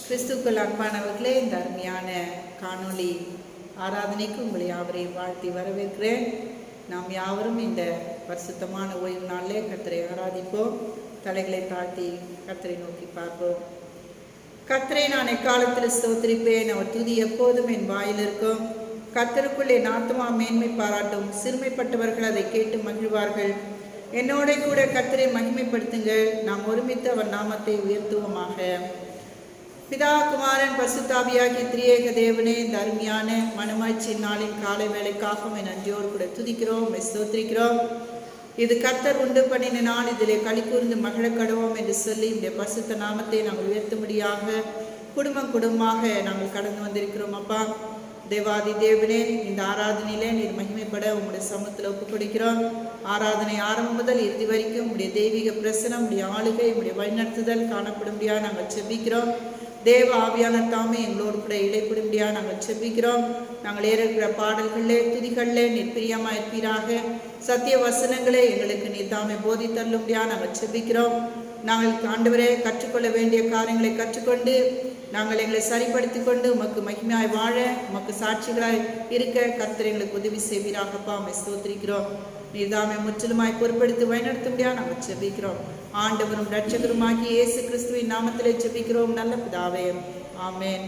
கிறிஸ்துக்கள் அன்பானவர்களே, இந்த அருமையான காணொளி ஆராதனைக்கு உங்களை யாவரையும் வாழ்த்தி வரவேற்கிறேன். நாம் யாவரும் இந்த பரிசுத்தமான ஓய்வு நாளிலே கர்த்தரை ஆராதிப்போம். தலைகளை தாழ்த்தி கர்த்தரை நோக்கி பார்ப்போம். கர்த்தரை நான் எக்காலத்தில் ஸ்தோத்திரிப்பேன், அவர் துதி எப்போதும் என் வாயில் இருக்கும். கர்த்தருக்குள் என் ஆத்துமா மேன்மை பாராட்டும், சிறுமைப்பட்டவர்கள் அதை கேட்டு மகிழ்வார்கள். என்னோட கூட கர்த்தரை மகிமைப்படுத்துங்கள், நாம் ஒருமித்து அவர் நாமத்தை உயர்த்துவோமாக. பிதா குமாரன் பரிசுத்தாவியாகிய திரியேக தேவனே, இந்த அருமையான மனமாய்ச்சி நாளின் காலை வேலைக்காக நன்றியோடு கூட துதிக்கிறோம், ஸ்தோத்திரிக்கிறோம். இது கர்த்தர் உண்டு பண்ணின நாள், இதிலே களி கூர்ந்து மகிழ கடவோம் என்று சொல்லி இந்த பரிசுத்த நாமத்தை நாங்கள் உயர்த்தும்படியாக குடும்பமாக நாங்கள் கடந்து வந்திருக்கிறோம். அப்பா தேவாதி தேவனே, இந்த ஆராதனையிலே நீர் மகிமைப்பட உங்களுடைய சமூகத்தில் ஒப்புக் கொடுக்கிறோம். ஆராதனை ஆரம்பம் முதல் இறுதி வரைக்கும் உடைய தெய்வீக பிரசனம், உடைய ஆளுகை, உடைய வழிநடத்துதல் காணப்படும்படியாக நாங்கள் செபிக்கிறோம். தேவ ஆவியானவர் தாமே எங்களோடு கூட இடைப்படும்படியாக நாங்கள் செபிக்கிறோம். நாங்கள் ஏறுகிற பாடல்களே துதிகளிலே நீர் பிரியமாக இருப்பீராக. சத்திய வசனங்களே எங்களுக்கு நீர் தாமே போதித்தள்ளும்படியாக நாங்கள் செபிக்கிறோம். நாங்கள் ஆண்டவரே கற்றுக்கொள்ள வேண்டிய காரியங்களை கற்றுக்கொண்டு நாங்கள் எங்களை சரிப்படுத்தி கொண்டு உமக்கு மகிமையாய் வாழ, உமக்கு சாட்சிகளாய் இருக்க கர்த்தர் எங்களுக்கு உதவி செய்வீராகப்பா. ஸ்தோத்திரிக்கிறோம். நீர் தாமே முற்றிலுமாய் பொறுப்படுத்தி வழிநடத்தும்படியாக நாங்கள் செபிக்கிறோம். ஆண்டவரும் இரட்சகருமாகி இயேசு கிறிஸ்துவின் நாமத்திலே செபிக்கிறோம் நல்ல பிதாவே, ஆமென்.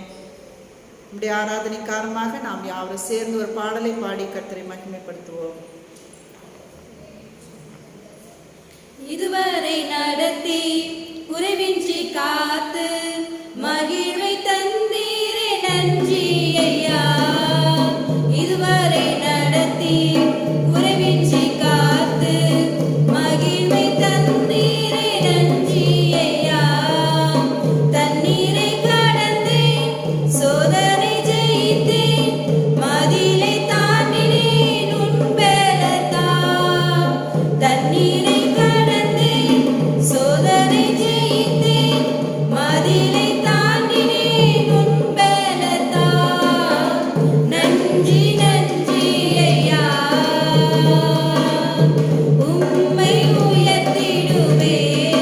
நம்முடைய ஆராதனை காரணமாக நாம் யாவரும் சேர்ந்து ஒரு பாடலை பாடி கர்த்தரை மகிமைப்படுத்துவோம். இதுவரை நடத்தி குறைவின்றி காத்து மகிழ்வை தந்தீரே நன்றி ஐயா. இதுவரை நடத்தி குறைவின்றி காத்து மகிழ்வை தந்தீரே நன்றி ஐயா. தண்ணீரை கடந்து சோதனை ஜெயித்து மதிலை தாண்டினேன் உன் பலத்தால். தண்ணீரை கடந்து சோதனை ஜெயித்து மதிலை தாண்டினேன் உன் பலத்தால். நன்றி நன்றி ஐயா, உம்மை உயர்த்திடுவேன்.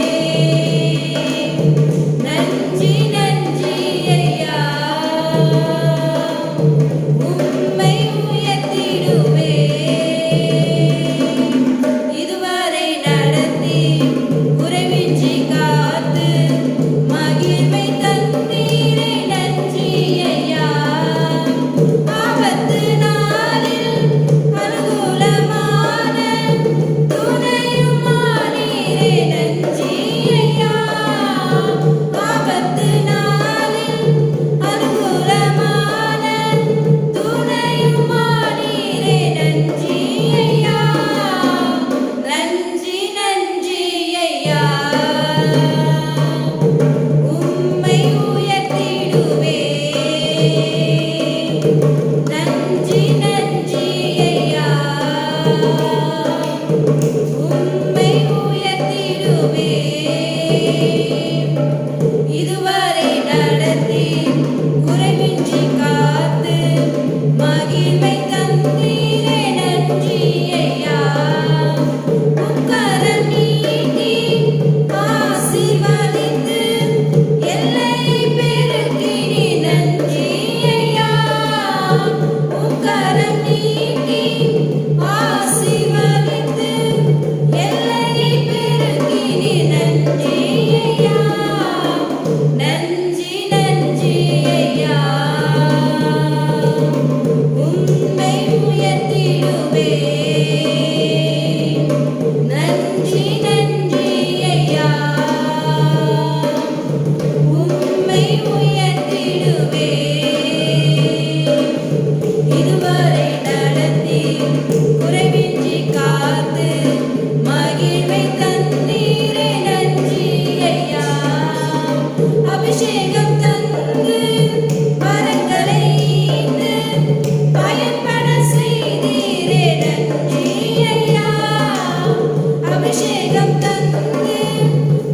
நன்றி நன்றி ஐயா, உம்மை உயர்த்திடுவேன். இதுவரை நடத்தி குறைவின்றி காத்து மகிழ்வை தந்தீரே நன்றி ஐயா. ஆபத்து நாளில் அனுகூலமான துணையுமானீரே நன்றி ஐயா. ஆபத்து நாளில் அனுகூலமான துணையுமானீரே நன்றி ஐயா. நன்றி நன்றி ஐயா, உம்மை உயர்த்திடுவேன். நன்றி நன்றி ஐயா, உம்மை உயர்த்திடுவேன். இதுவரை நடத்தி குறைவின்றி காத்து மகிழ்வை தந்தீரே நன்றி ஐயா. உக்கரம் நீட்டி ஆசீர்வதித்து எல்லையை பெருக்கினீ நன்றி ஐயா. உக்கரம் நீட்டி ஆசீர்வதித்து எல்லையை பெருக்கினீ நன்றி ஐயா. நன்றி நன்றி ஐயா, உம்மை உயர்த்திடுவேன். நன்றி நன்றி ஐயா, உம்மை உயர்த்திடுவேன். இதுவரை நடத்தி குறைவின்றி காத்து மகிழ்வை தந்தீரே நன்றி ஐயா. அபிஷேகம் தந்து வரங்களை ஈந்து பயன்பட செய்தீரே நன்றி ஐயா. அபிஷேகம் தந்து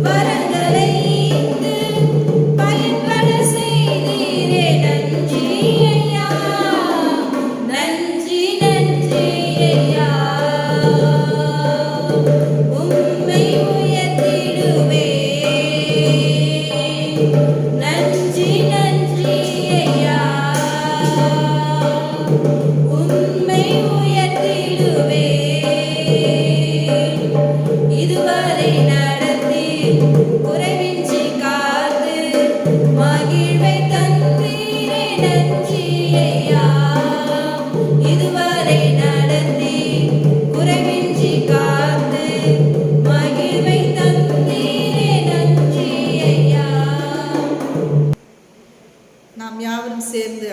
வரங்களை ஈந்து பயன்பட செய்தீரே நன்றி ஐயா. நன்றி நன்றி ஐயா, உம்மை உயர்த்திடுவேன்.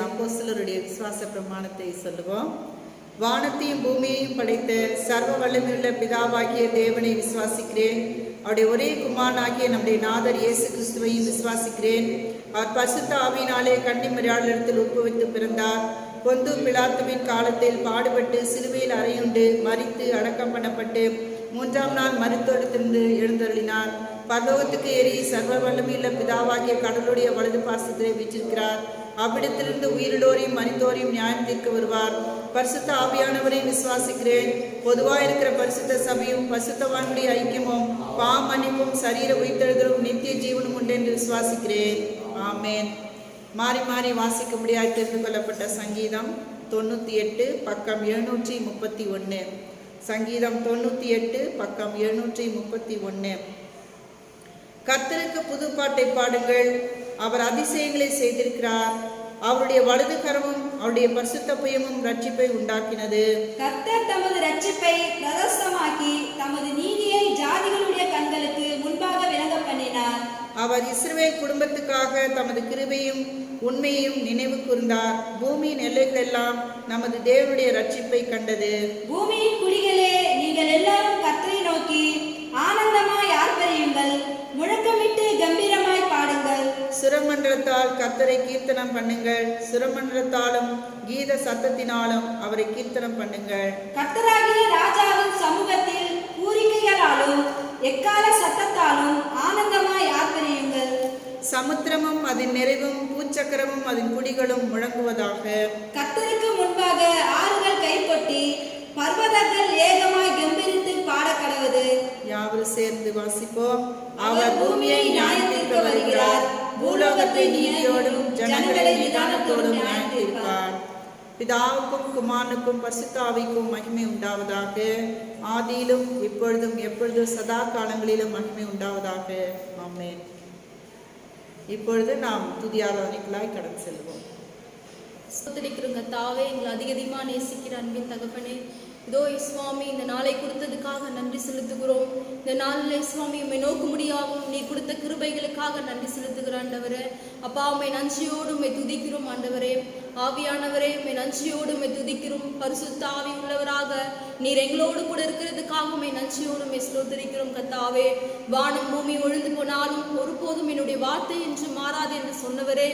அப்போஸ்தலருடைய விசுவாச பிரமாணத்தை சொல்லுவோம். வானத்தையும் பூமியையும் படைத்த சர்வ வல்லமையுள்ள பிதாவாகிய தேவனை விசுவாசிக்கிறேன். அவருடைய ஒரே குமாரனாகிய நம்முடைய நாதர் இயேசு கிறிஸ்துவையும் விசுவாசிக்கிறேன். அவர் பரிசுத்த ஆவியினாலே கன்னிமரியாளிடத்தில் உட்பவித்து பிறந்தார். பொந்து பிலாத்துவின் காலத்தில் பாடுபட்டு சிலுவையில் அறையுண்டு மரித்து அடக்கம் பண்ணப்பட்டு 3ஆம் நாள் மரித்தோடத்திலிருந்து எழுந்தருளினார். பரலோகத்துக்கு ஏறி சர்வ வல்லமையுள்ள பிதாவாகிய கடவுளுடைய வலது பாசத்திலே வீற்றிருக்கிறார். அவ்விடத்திலிருந்து உயிரிழோரையும் மரித்தோரையும் நியாயம் தீர்க்க வருவார். பரிசுத்த ஆவியானவரையும் விசுவாசிக்கிறேன். பொதுவாக இருக்கிற பரிசுத்த சபையும் பரிசுத்தவானுடைய ஐக்கியமும் பாவ மன்னிப்பும் சரீர உயிர்த்தெழுதலும் நித்திய ஜீவனும் உண்டு என்று விசுவாசிக்கிறேன். ஆமேன். மாறி மாறி வாசிக்க முடியாது தெரிந்து கொள்ளப்பட்ட சங்கீதம் 98 பக்கம் 731. சங்கீதம் 98 பக்கம் 731. கர்த்தருக்கு புது பாட்டை பாடுங்கள், அவர் அதிசயங்களை செய்திருக்கிறார். அவருடைய வலது கரமும் அவருடைய பரிசுத்த புயமும் ரட்சிப்பை உண்டாக்கினது. கர்த்தர் தமது ரட்சிப்பை பிரதர்சனமாக்கி தமது நீதியை ஜாதிகளுடைய கண்களுக்கு முன்பாக விளங்க பண்ணினார். அவர் இஸ்ரவேல் குடும்பத்துக்காக தமது கிருபையும் உண்மையையும் நினைவு கூர்ந்தார். பூமியின் எல்லைகள் எல்லாம் நமது தேவனுடைய ரட்சிப்பை கண்டது. பூமியின் குடிகளே, நீங்கள் எல்லாரும் கர்த்தரை நோக்கி ஆனந்தமாய் ஆர்ப்பரியுங்கள், முழக்கமிட்டு கம்பீரமாய் பாடுங்கள். சுரமண்டலத்தால் கர்த்தரை கீர்த்தனம் பண்ணுங்கள், சுரமண்டலத்தாலும் கீத சத்தத்தினாலும் அவரை கீர்த்தனம் பண்ணுங்கள். கர்த்தராகிய ராஜாவின் சமூகத்தில் பூரிக்கைகளாலும் எக்கால சத்தத்தாலும் ஆனந்தமாய் ஆர்ப்பரியுங்கள். சமுத்திரமும் அதன் நிறைவும் பூச்சக்கரமும் அதன் குடிகளும் முழங்குவதாக. கர்த்தருக்கு முன்பாக ஆறுகள் கைகொட்டி பர்வதங்கள் ஏகமாய் கம்பீரித்து பாடக்கடவது. யாவரும் சேர்ந்து வாசிப்போம். அவர் பூமியை நியாயம் தீர்க்க வருகிறார், பூலோகத்தை நீதியோடும் ஜனங்களை நிதானத்தோடும் நியாயம் தீர்ப்பார். பிதாவுக்கும் குமாரனுக்கும் பரிசுத்த ஆவிக்கும் மகிமை உண்டாவதாக. ஆதியிலும் இப்பொழுதும் எப்பொழுதும் சதா காலங்களிலும் மகிமை உண்டாவதாக. ஆமென். இப்பொழுது நாம் துதி ஆராதனைக்குள்ளாய் கடந்து செல்வோம். ஸ்தோத்திரிக்கிறோங்க தாவே, எங்களை அதிகமாக நேசிக்கிற அன்பின் தகப்பனே, இதோ சுவாமி இந்த நாளை கொடுத்ததுக்காக நன்றி செலுத்துகிறோம். இந்த நாளில் சுவாமி உம்மை நோக்க முடியாமல் நீ கொடுத்த கிருபைகளுக்காக நன்றி செலுத்துகிற ஆண்டவரே. அப்பா, உம்மை நன்றியோடு உம்மை துதிக்கிறோம் ஆண்டவரே. ஆவியானவரே, உம்மை நன்றியோடு உம்மை துதிக்கிறோம். பரிசுத்த ஆவி உள்ளவராக நீர் எங்களோடு கூட இருக்கிறதுக்காக உம்மை நன்றியோடு உம்மை ஸ்தோத்திரிக்கிறோம் கர்த்தாவே. வானம் பூமி ஒழிந்து போனாலும் ஒருபோதும் என்னுடைய வார்த்தை என்று மாறாது என்று சொன்னவரே,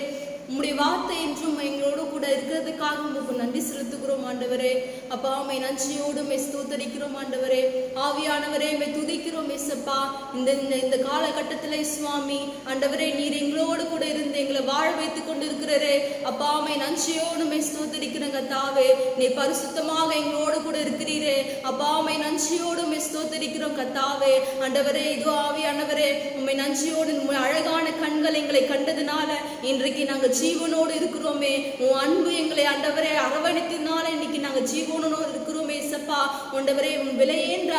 உம்முடைய வார்த்தை என்றும் எங்களோடு கூட இருக்கிறதுக்காக உங்களுக்கு நன்றி செலுத்துகிறோம் ஆண்டவரே. அப்பா, உம்மை நன்றியோடு உம்மை ஸ்தோத்தரிக்கிறோம் ஆண்டவரே. ஆவியானவரே, உம்மை துதிக்கிறோம் ஏசப்பா. இந்த காலகட்டத்தில் சுவாமி ஆண்டவரே, நீர் எங்களோடு கூட இருந்து எங்களை வாழ வைத்துக் கொண்டு இருக்கிறரே. அப்பா, உம்மை நன்றியோடு உம்மை ஸ்தோத்தரிக்கிறேன் கர்த்தாவே. நீ பரிசுத்தமாக எங்களோடு கூட இருக்கிறீரே. அப்பா, உம்மை நன்றியோடு உம்மை ஸ்தோத்தரிக்கிறோம் கர்த்தாவே. ஆண்டவரே, இதோ ஆவியானவரே, உம்மை நன்றியோடு உம்முடைய அழகான கண்கள் எங்களை கண்டதுனால இன்றைக்கு நாங்கள் ஜீவனோடு இருக்கிறோமே. உன் அன்பு எங்களை ஆண்டவரே அரவணைத்ததுனால இன்னைக்கு நாங்கள் ஜீவனோடு இருக்கிறோமே சப்பா. ஆண்டவரே, உன் விலையேன்ற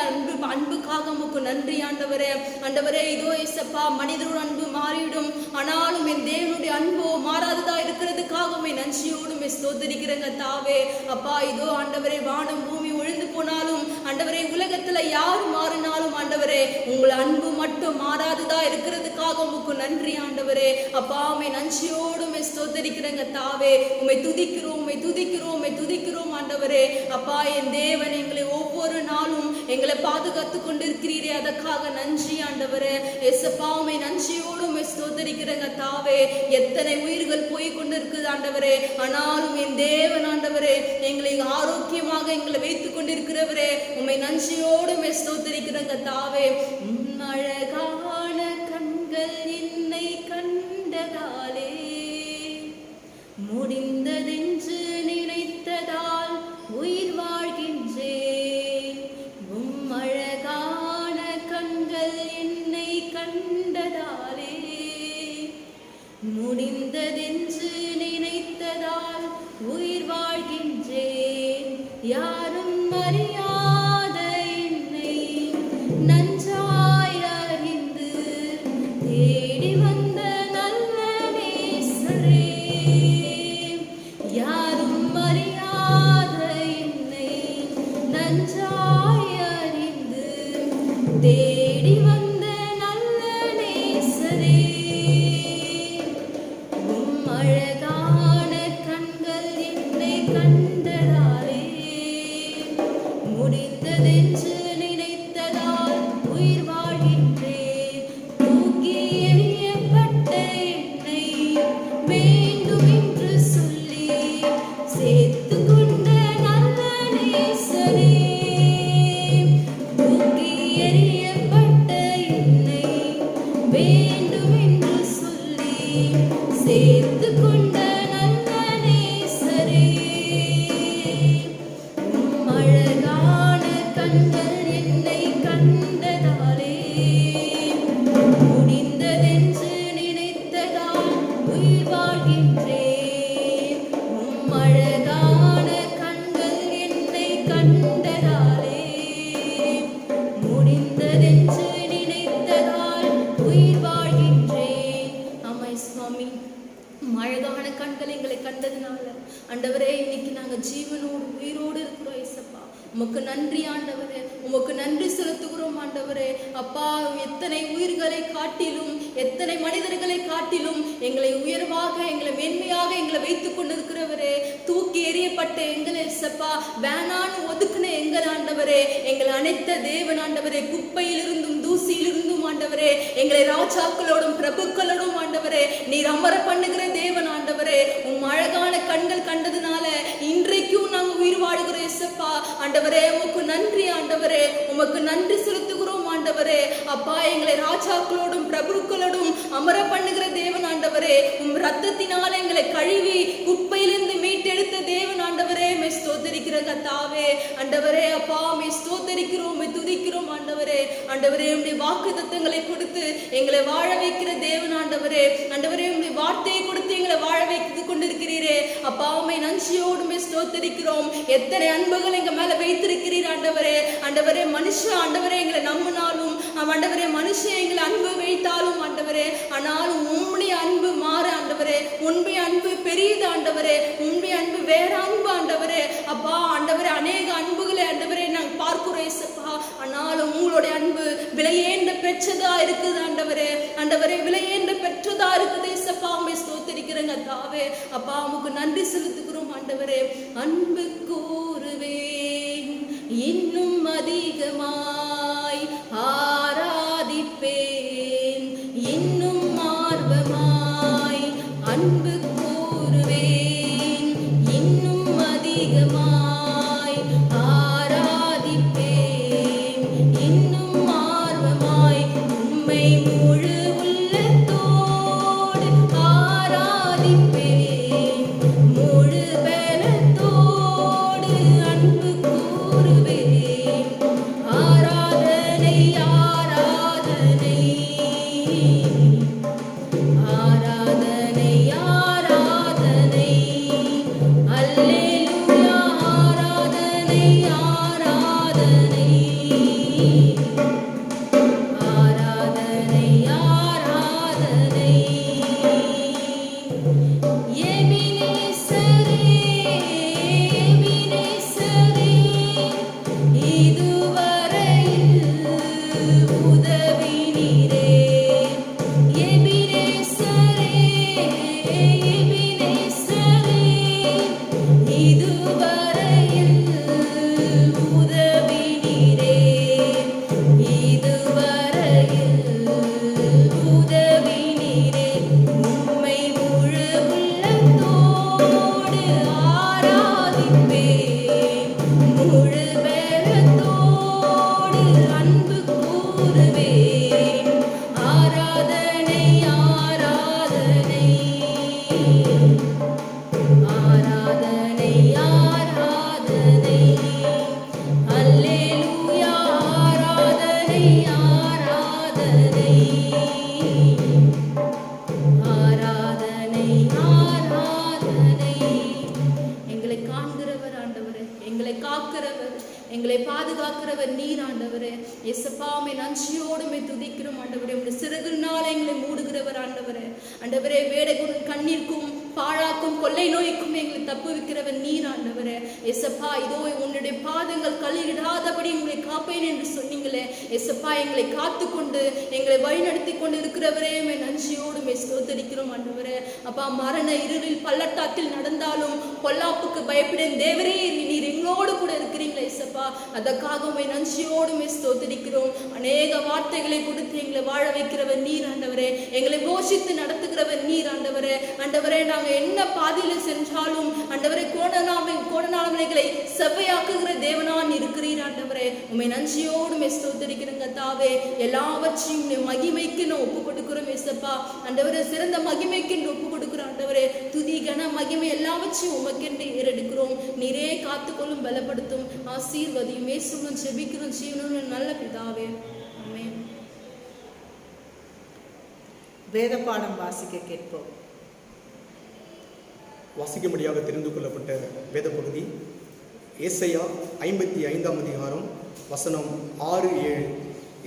அன்புக்காக உமக்கு நன்றி ஆண்டவரே. ஆண்டவரே, இதோ ஏசப்பா, மனிதரோட அன்பு மாறிவிடும், ஆனாலும் என் தேவனுடைய அன்போ மாறாததா இருக்கிறதுக்காக உம்மை நன்றியோடு உம்மை ஸ்தோத்திரிக்கிறேங்க தாவே. அப்பா, இதோ ஆண்டவரே, வானம் பூமி ஒழிந்து போனாலும் ஆண்டவரே, உலகத்துல யாரு மாறினாலும் ஆண்டவரே, உங்கள் அன்பு மட்டும் மாறாததா இருக்கிறதுக்காக உமக்கு நன்றி ஆண்டவரே. அப்பா, உம்மை நன்றியோடு உம்மை ஸ்தோத்திரிக்கிறேங்க தாவே. உம்மை துதிக்கிறோம், உம்மை துதிக்கிறோம், உம்மை துதிக்கிறோம் ஆண்டவரே. அப்பா, என் தேவன் எங்களை ஒவ்வொரு நாளும் எங்களை பாதுகாத்து கொண்டிருக்கிறீரே, அதற்காக நன்றி ஆண்டவரே. ஏசப்பா, உம்மை நன்றியோடு உம்மை ஸ்தோத்திரிக்கிறேங்க தாவே. எத்தனை உயிர்கள் போய் கொண்டிருக்குது ஆண்டவரே, ஆனாலும் என் தேவன் ஆண்டவரே எங்களை ஆரோக்கியமாக எங்களை வைத்துக் கொண்டிருக்கிறவரே, உம்மை நன்றியோடு உம்மை ஸ்தோத்திரிக்கிறேங்க தாவே. அழகான கண்கள் என்னை கண்டதாலே முடிந்ததென்று நினைத்ததால் உயிர் வாழ்கின்றேன். அழகான கண்கள் என்னை கண்டதாலே முடிந்ததென்று நினைத்ததால் உயிர் வாழ்கின்றேன். யாரும் அறியாத என்னை நன்றாய் அறிந்து தேடி வந்த நல்ல நேசரே, யாரும் அறியாத என்னை நன்றாய் அறிந்து தேடி வந்த நல்ல நேசரே, அழகான கண்கள் வேண்டும் என்று சொல்லி சேர்த்து கொண்ட நல்ல நேசரே, தூக்கி எறியப்பட்ட என்னை வேண்டும் என்று சொல்லி சேர்த்து கொண்ட நல்ல நேசரே, அழகான கண்கள் என்னை கண்டதாலே முடிந்ததென்று நினைத்ததால் உயிர் வாழ்கின்றேன். அழகான கண்கள் என்னை கண்டதாலே முடிந்ததென்று நினைத்ததால் உயிர் வாழ்கின்றேன். ஆமை சுவாமி, அழகான கண்கள் எங்களை கண்டதுனால ஆண்டவரே இன்னைக்கு நாங்க ஜீவனோடு உயிரோடு இருக்கிறோம். ஏசப்பா, உமக்கு நன்றி ஆண்டவரே, உமக்கு நன்றி செலுத்துகிறோம் ஆண்டவரே. அப்பா, எத்தனை உயிர்களை காட்டிலும் எத்தனை மனிதர்களை காட்டிலும் எங்களை உயர்வாக எங்களை மேன்மையாக எங்களை வைத்துக் கொண்டிருக்கிறவரே, தூக்கி எறியப்பட்ட எங்களை ஏசப்பா வேணான்னு ஒதுக்குன எங்கள் ஆண்டவரே, எங்களை அனைத்த தேவன் ஆண்டவரே, குப்பையிலிருந்தும் தூசியிலிருந்தும் ஆண்டவரே எங்களை ராஜாக்களோடும் பிரபுக்களோடும் ஆண்டவரே நீர் அமர பண்ணுகிற தேவன் ஆண்டவரே. அழகான கண்கள் கண்டதுனால இன்றைக்கும் நாங்க உயிர் வாழ்கிறோம் ஏசப்பா. ஆண்டவரே உமக்கு நன்றி ஆண்டவரே, உமக்கு நன்றி செலுத்துகிறோம் ஆண்டவரே. அப்பா, எங்களை ராஜாக்களோடும் பிரபுக்களோடும் அமர பண்ணுகிற தேவன் ஆண்டவரே, ரத்தத்தினால எங்களை கழுவி குப்பையிலிருந்து மீட்டெடுத்த தேவன் ஆண்டவரே, மே ஸ்தோத்தரிக்கிற கர்த்தாவே ஆண்டவரே. அப்பா, மே ஸ்தோத்தரிக்கிறோம், மே துதிக்கிறோம் ஆண்டவரே. ஆண்டவரே, உம்முடைய வாக்குத்தத்தங்களை கொடுத்து எங்களை வாழ வைக்கிற தேவன் ஆண்டவரே. ஆண்டவரே, உம்முடைய வார்த்தையை கொடுத்து எங்களை வாழ வைத்து கொண்டிருக்கிறீரே அப்பா, உம்மை நன்றியோடு ஸ்தோத்தரிக்கிறோம். எத்தனை அன்புகள் எங்க மேல வைத்திருக்கிறீர் ஆண்டவரே. ஆண்டவரே, மனுஷன் ஆண்டவரே எங்களை நம்பினாலும் ஆண்டவரே, மனுஷன் எங்களை அன்பு வைத்தாலும் ஆண்டவரே, ஆனாலும் உம்முடைய அன்பு மாற ஆண்டவரே. உண்மைய அன்பு பெரியது ஆண்டவரே, உண்மைய அன்பு வேற அன்பு ஆண்டவரே. அப்பா ஆண்டவரே, அநேக அன்புகளை ஆண்டவரே நாங்க பார்க்கிறோம் ஏசப்பா, ஆனாலும் உங்களுடைய அன்பு விலையேண்ட பெற்றதா இருக்குது ஆண்டவரே. ஆண்டவரே, விலையேண்ட பெற்றதா இருக்குது ஏசப்பா, உம்மை ஸ்தோத்தரிக்கிறேங்க தாவே. அப்பா, உமக்கு நன்றி செலுத்துகிறோம் ஆண்டவரே. அன்பு கூறுவேன் இன்னும் அதிகமாய் ஆராதிப்பேன் இன்னும் ஆர்வமாய். அன்பு கூறுவேன் இன்னும் அதிகமாய் ஆராதிப்பேன் இன்னும் ஆர்வமாய். உம்மை முழு உள்ளத்தோடு ஆராதிப்பேன் முழு பலத்தோடு. அன்பு கூறுவேன் ஆராதனை ஆராதனை ஆராதனை ஆராதனை. அல்லேலூயா, ஆராதனை ஆராதனை ஆராதனை ஆராதனை. எபினேசரே, எபினேசரே, இதுவரையில் உதவினீரே. எபினேசரே, எபினேசரே, இதுவரையில் உதவினீரே. இதுவரையில் உதவினீரே. உம்மை முழு உள்ளத்தோடு ஆராதிப்பேன் முழு பலத்தோடு. அன்பு கூறுவேன் ஆராதனை ஆராதனை ஆராதனை ஆராதனை. அல்லேலூயா, ஆராதனை ஆராதனை ஆராதனை ஆராதனை. எங்களை காண்கிறவர் ஆண்டவரே, எங்களை காக்கிறவர், எங்களை பாதுகாக்கிறவர் நீர் ஆண்டவரே. இயேசுப்பாமை நன்றியோடுமே துதிக்கிறோம் ஆண்டவரே. உடைய சிறகுனால எங்களை மூடுகிறவர் ஆண்டவரே. ஆண்டவரே, வேடகுணம் கண்ணீருக்கும் பாழாக்கும் கொள்ளை நோய்க்கும் எங்களை தப்புவிக்கிறவர் நீர் ஆண்டவரே. இயேசுப்பா, இதோ உன்னுடைய பாதங்கள் கல்லிடாதபடி உங்களை காப்பேன் என்று சொன்னீங்களே. இயேசுப்பா, எங்களை காத்துக்கொண்டு எங்களை வழிநடத்தி கொண்டு இருக்கிறவரே, நன்றியோடு ஸ்தோத்தரிக்கிறோம் ஆண்டவரே. அப்பா, மரண இருளில் பள்ளத்தாக்கில் நடந்தாலும் பொல்லாப்புக்கு பயப்படேன் தேவரே, நீர் எங்களோடு கூட இருக்கிறீங்களே இயேசுப்பா. அதற்காக உம்மை நன்றியோடு ஸ்தோத்தரிக்கிறோம். அநேக வார்த்தைகளை கொடுத்து எங்களை வாழ வைக்கிறவர் நீர் ஆண்டவரே. எங்களை போஷித்து நடத்துகிறவர் நீர் ஆண்டவரே. ஆண்டவரே. ஆண்டவரே, நாங்கள் என்ன பாதையில் சென்றாலும் ஆண்டவரே, கோணநாளங்களை செவ்வையாக்குகிற தேவனான் இருக்கிறீர் ஆண்டவரே. உண்மை நன்றியோடு ஸ்தோத்திரிக்கிறோங்க தாவே. எல்லாவற்றையும் மகிமைக்கு நான் ஒப்பு கொடுக்கிறோம் ஏசப்பா. ஆண்டவரே, சிறந்த மகிமைக்கு ஒப்பு கொடுக்கிறோம் ஆண்டவரே. துதி கன மகிமை எல்லாவற்றையும் உமக்கென்று ஏறெடுக்கிறோம். நீரே காத்துக்கொள்ளும், பலப்படுத்தும், ஆசீர்வதியும். இயேசுவின் ஜெபிக்கிறோம் ஜீவனுள்ள நல்ல பிதாவே, ஆமென். வேத பாடம் வாசிக்க கேட்போம். வாசிக்கும்படியாக தெரிந்து கொள்ளப்பட்ட வேத பகுதி ஏசாயா 55ஆம் அதிகாரம் வசனம் 6-7.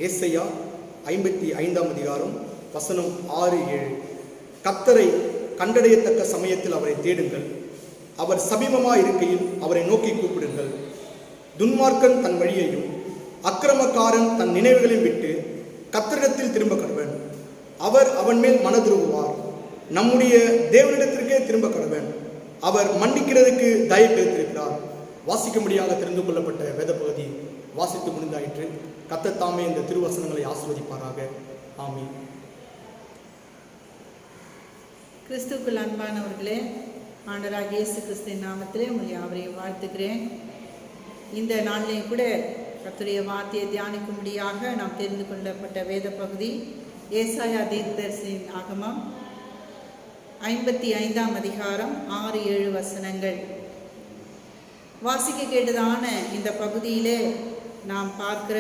ஏசாயா 55ஆம் அதிகாரம் வசனம் 6-7. கர்த்தரை கண்டடையத்தக்க சமயத்தில் அவரை தேடுங்கள், அவர் சமீபமாய் இருக்கையில் அவரை நோக்கி கூப்பிடுங்கள். துன்மார்க்கன் தன் வழியையும் அக்கிரமக்காரன் தன் நினைவுகளையும் விட்டு கர்த்தரிடத்தில் திரும்ப கடவன். அவர் அவன் மேல் மனதுருகுவார். நம்முடைய தேவனிடத்திற்கே திரும்ப கடவன். அவர் மன்னிக்கிறதுக்கு தயவு பெற்றிருக்கிறார். வாசிக்கும்படியாக தெரிந்து கொள்ளப்பட்ட வேத பகுதி வாசித்து முடிந்தாயிற்று. கர்த்தர் தாமே இந்த திருவசனங்களை ஆசீர்வதிப்பாராக. ஆமென். கிறிஸ்துவுக்குள் அன்பானவர்களே, ஆண்டவராகிய இயேசு கிறிஸ்துவின் நாமத்திலே உங்களை யாவரையும் வாழ்த்துக்கிறேன். இந்த நாளிலேயும் கூட கர்த்தருடைய வார்த்தையை தியானிக்கும்படியாக நாம் தெரிந்து கொள்ளப்பட்ட வேத பகுதி ஏசாயா தீர்க்கதரிசியின் ஆகமம் 55ஆம் அதிகாரம் 6-7 வசனங்கள். வாசிக்க கேட்டதான இந்த பகுதியிலே நாம் பார்க்கிற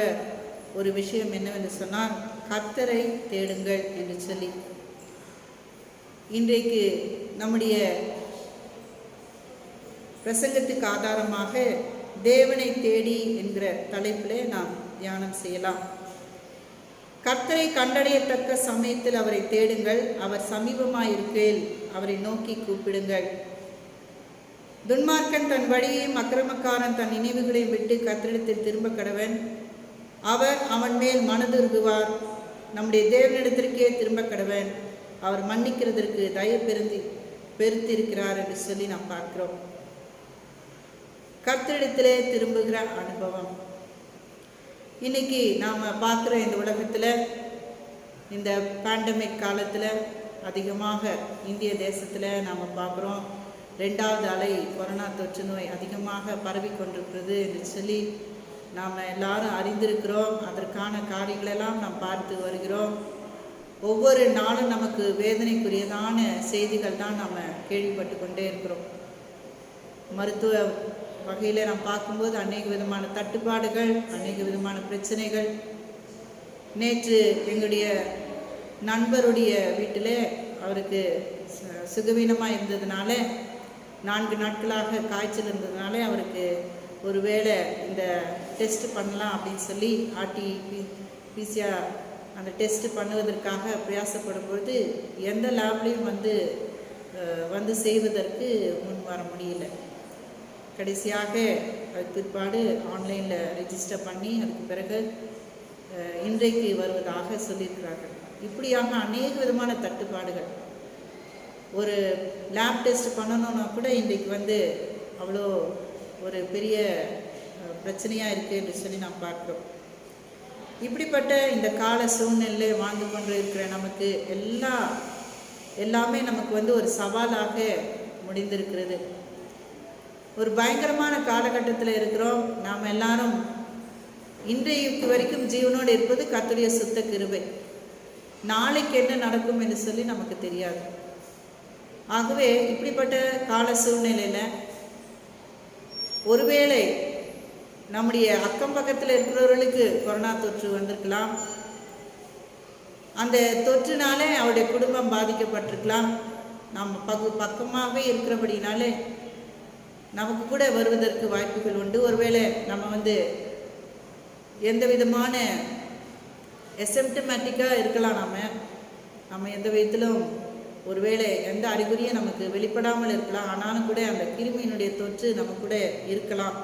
ஒரு விஷயம் என்னவென்று சொன்னால், கர்த்தரை தேடுங்கள் என்று சொல்லி. இன்றைக்கு நம்முடைய பிரசங்கத்துக்கு ஆதாரமாக தேவனை தேடி என்கிற தலைப்பிலே நாம் தியானம் செய்யலாம். கர்த்தரை கண்டடையத்தக்க சமயத்தில் அவரை தேடுங்கள், அவர் சமீபமாயிருக்கையில் அவரை நோக்கி கூப்பிடுங்கள். துன்மார்க்கன் தன் வழியையும் அக்கிரமக்காரன் தன் நினைவுகளையும் விட்டு கர்த்தரிடத்தில் திரும்ப கடவன். அவர் அவன் மேல் மனதுருகுவார். நம்முடைய தேவனிடத்திற்கே திரும்ப கடவன். அவர் மன்னிக்கிறதற்கு தயவு பெருத்திருக்கிறார் என்று சொல்லி நாம் பார்க்கிறோம். கர்த்தரிடத்திலே திரும்புகிற அனுபவம். இன்னைக்கு நாம் பார்க்குற இந்த உலகத்தில், இந்த பேண்டமிக் காலத்தில் அதிகமாக இந்திய தேசத்தில் நாம் பார்க்குறோம், 2வது அலை கொரோனா தொற்று நோய் அதிகமாக பரவி கொண்டிருக்கிறது என்று சொல்லி நாம் எல்லாரும் அறிந்திருக்கிறோம். அதற்கான காரியங்களெல்லாம் நாம் பார்த்து வருகிறோம். ஒவ்வொரு நாளும் நமக்கு வேதனைக்குரியதான செய்திகள் தான் நாம் கேள்விப்பட்டு கொண்டே இருக்கிறோம். மருத்துவ வகையில் நாம் பார்க்கும்போது அநேக விதமான தட்டுப்பாடுகள், அநேக விதமான பிரச்சனைகள். நேற்று எங்களுடைய நண்பருடைய வீட்டில் அவருக்கு சுகவீனமாக இருந்ததுனால, 4 நாட்களாக காய்ச்சல் இருந்ததுனால அவருக்கு ஒரு வேளை இந்த டெஸ்ட் பண்ணலாம் அப்படின்னு சொல்லி ஆர்டிபிசிஆர் அந்த டெஸ்ட் பண்ணுவதற்காக பிரயாசப்படும் பொழுது எந்த லேப்லேயும் வந்து செய்வதற்கு முன் வர முடியல. கடைசியாக அதுக்கு பிற்பாடு ஆன்லைனில் ரெஜிஸ்டர் பண்ணி அதுக்கு பிறகு இன்றைக்கு வருவதாக சொல்லியிருக்கிறார்கள். இப்படியாக அநேக விதமான தட்டுப்பாடுகள். ஒரு லேப் டெஸ்ட் பண்ணணுன்னா கூட இன்றைக்கு அவ்வளோ ஒரு பெரிய பிரச்சனையாக இருக்குது என்று சொல்லி நாம் பார்க்குறோம். இப்படிப்பட்ட இந்த கால சூழ்நிலை வாழ்ந்து கொண்டு இருக்கிற நமக்கு எல்லாமே நமக்கு ஒரு சவாலாக முடிந்திருக்கிறது. ஒரு பயங்கரமான காலகட்டத்தில் இருக்கிறோம். நாம் எல்லாரும் இன்றைக்கு வரைக்கும் ஜீவனோடு இருப்பது கர்த்தருடைய சுத்த கிருபை. நாளைக்கு என்ன நடக்கும் என்று சொல்லி நமக்கு தெரியாது. ஆகவே இப்படிப்பட்ட கால சூழ்நிலையில் ஒருவேளை நம்முடைய அக்கம் பக்கத்தில் இருக்கிறவர்களுக்கு கொரோனா தொற்று வந்திருக்கலாம். அந்த தொற்றுனாலே அவருடைய குடும்பம் பாதிக்கப்பட்டிருக்கலாம். நம்ம பக்கமாகவே இருக்கிறபடினாலே நமக்கு கூட வருவதற்கு வாய்ப்புகள் உண்டு. ஒருவேளை நம்ம எந்த விதமான எசிம்டமேட்டிக்காக இருக்கலாம். நம்ம எந்த விதத்திலும் ஒருவேளை எந்த அறிகுறியும் நமக்கு வெளிப்படாமல் இருக்கலாம். ஆனாலும் கூட அந்த கிருமியினுடைய தொற்று நம்ம கூட இருக்கலாம்.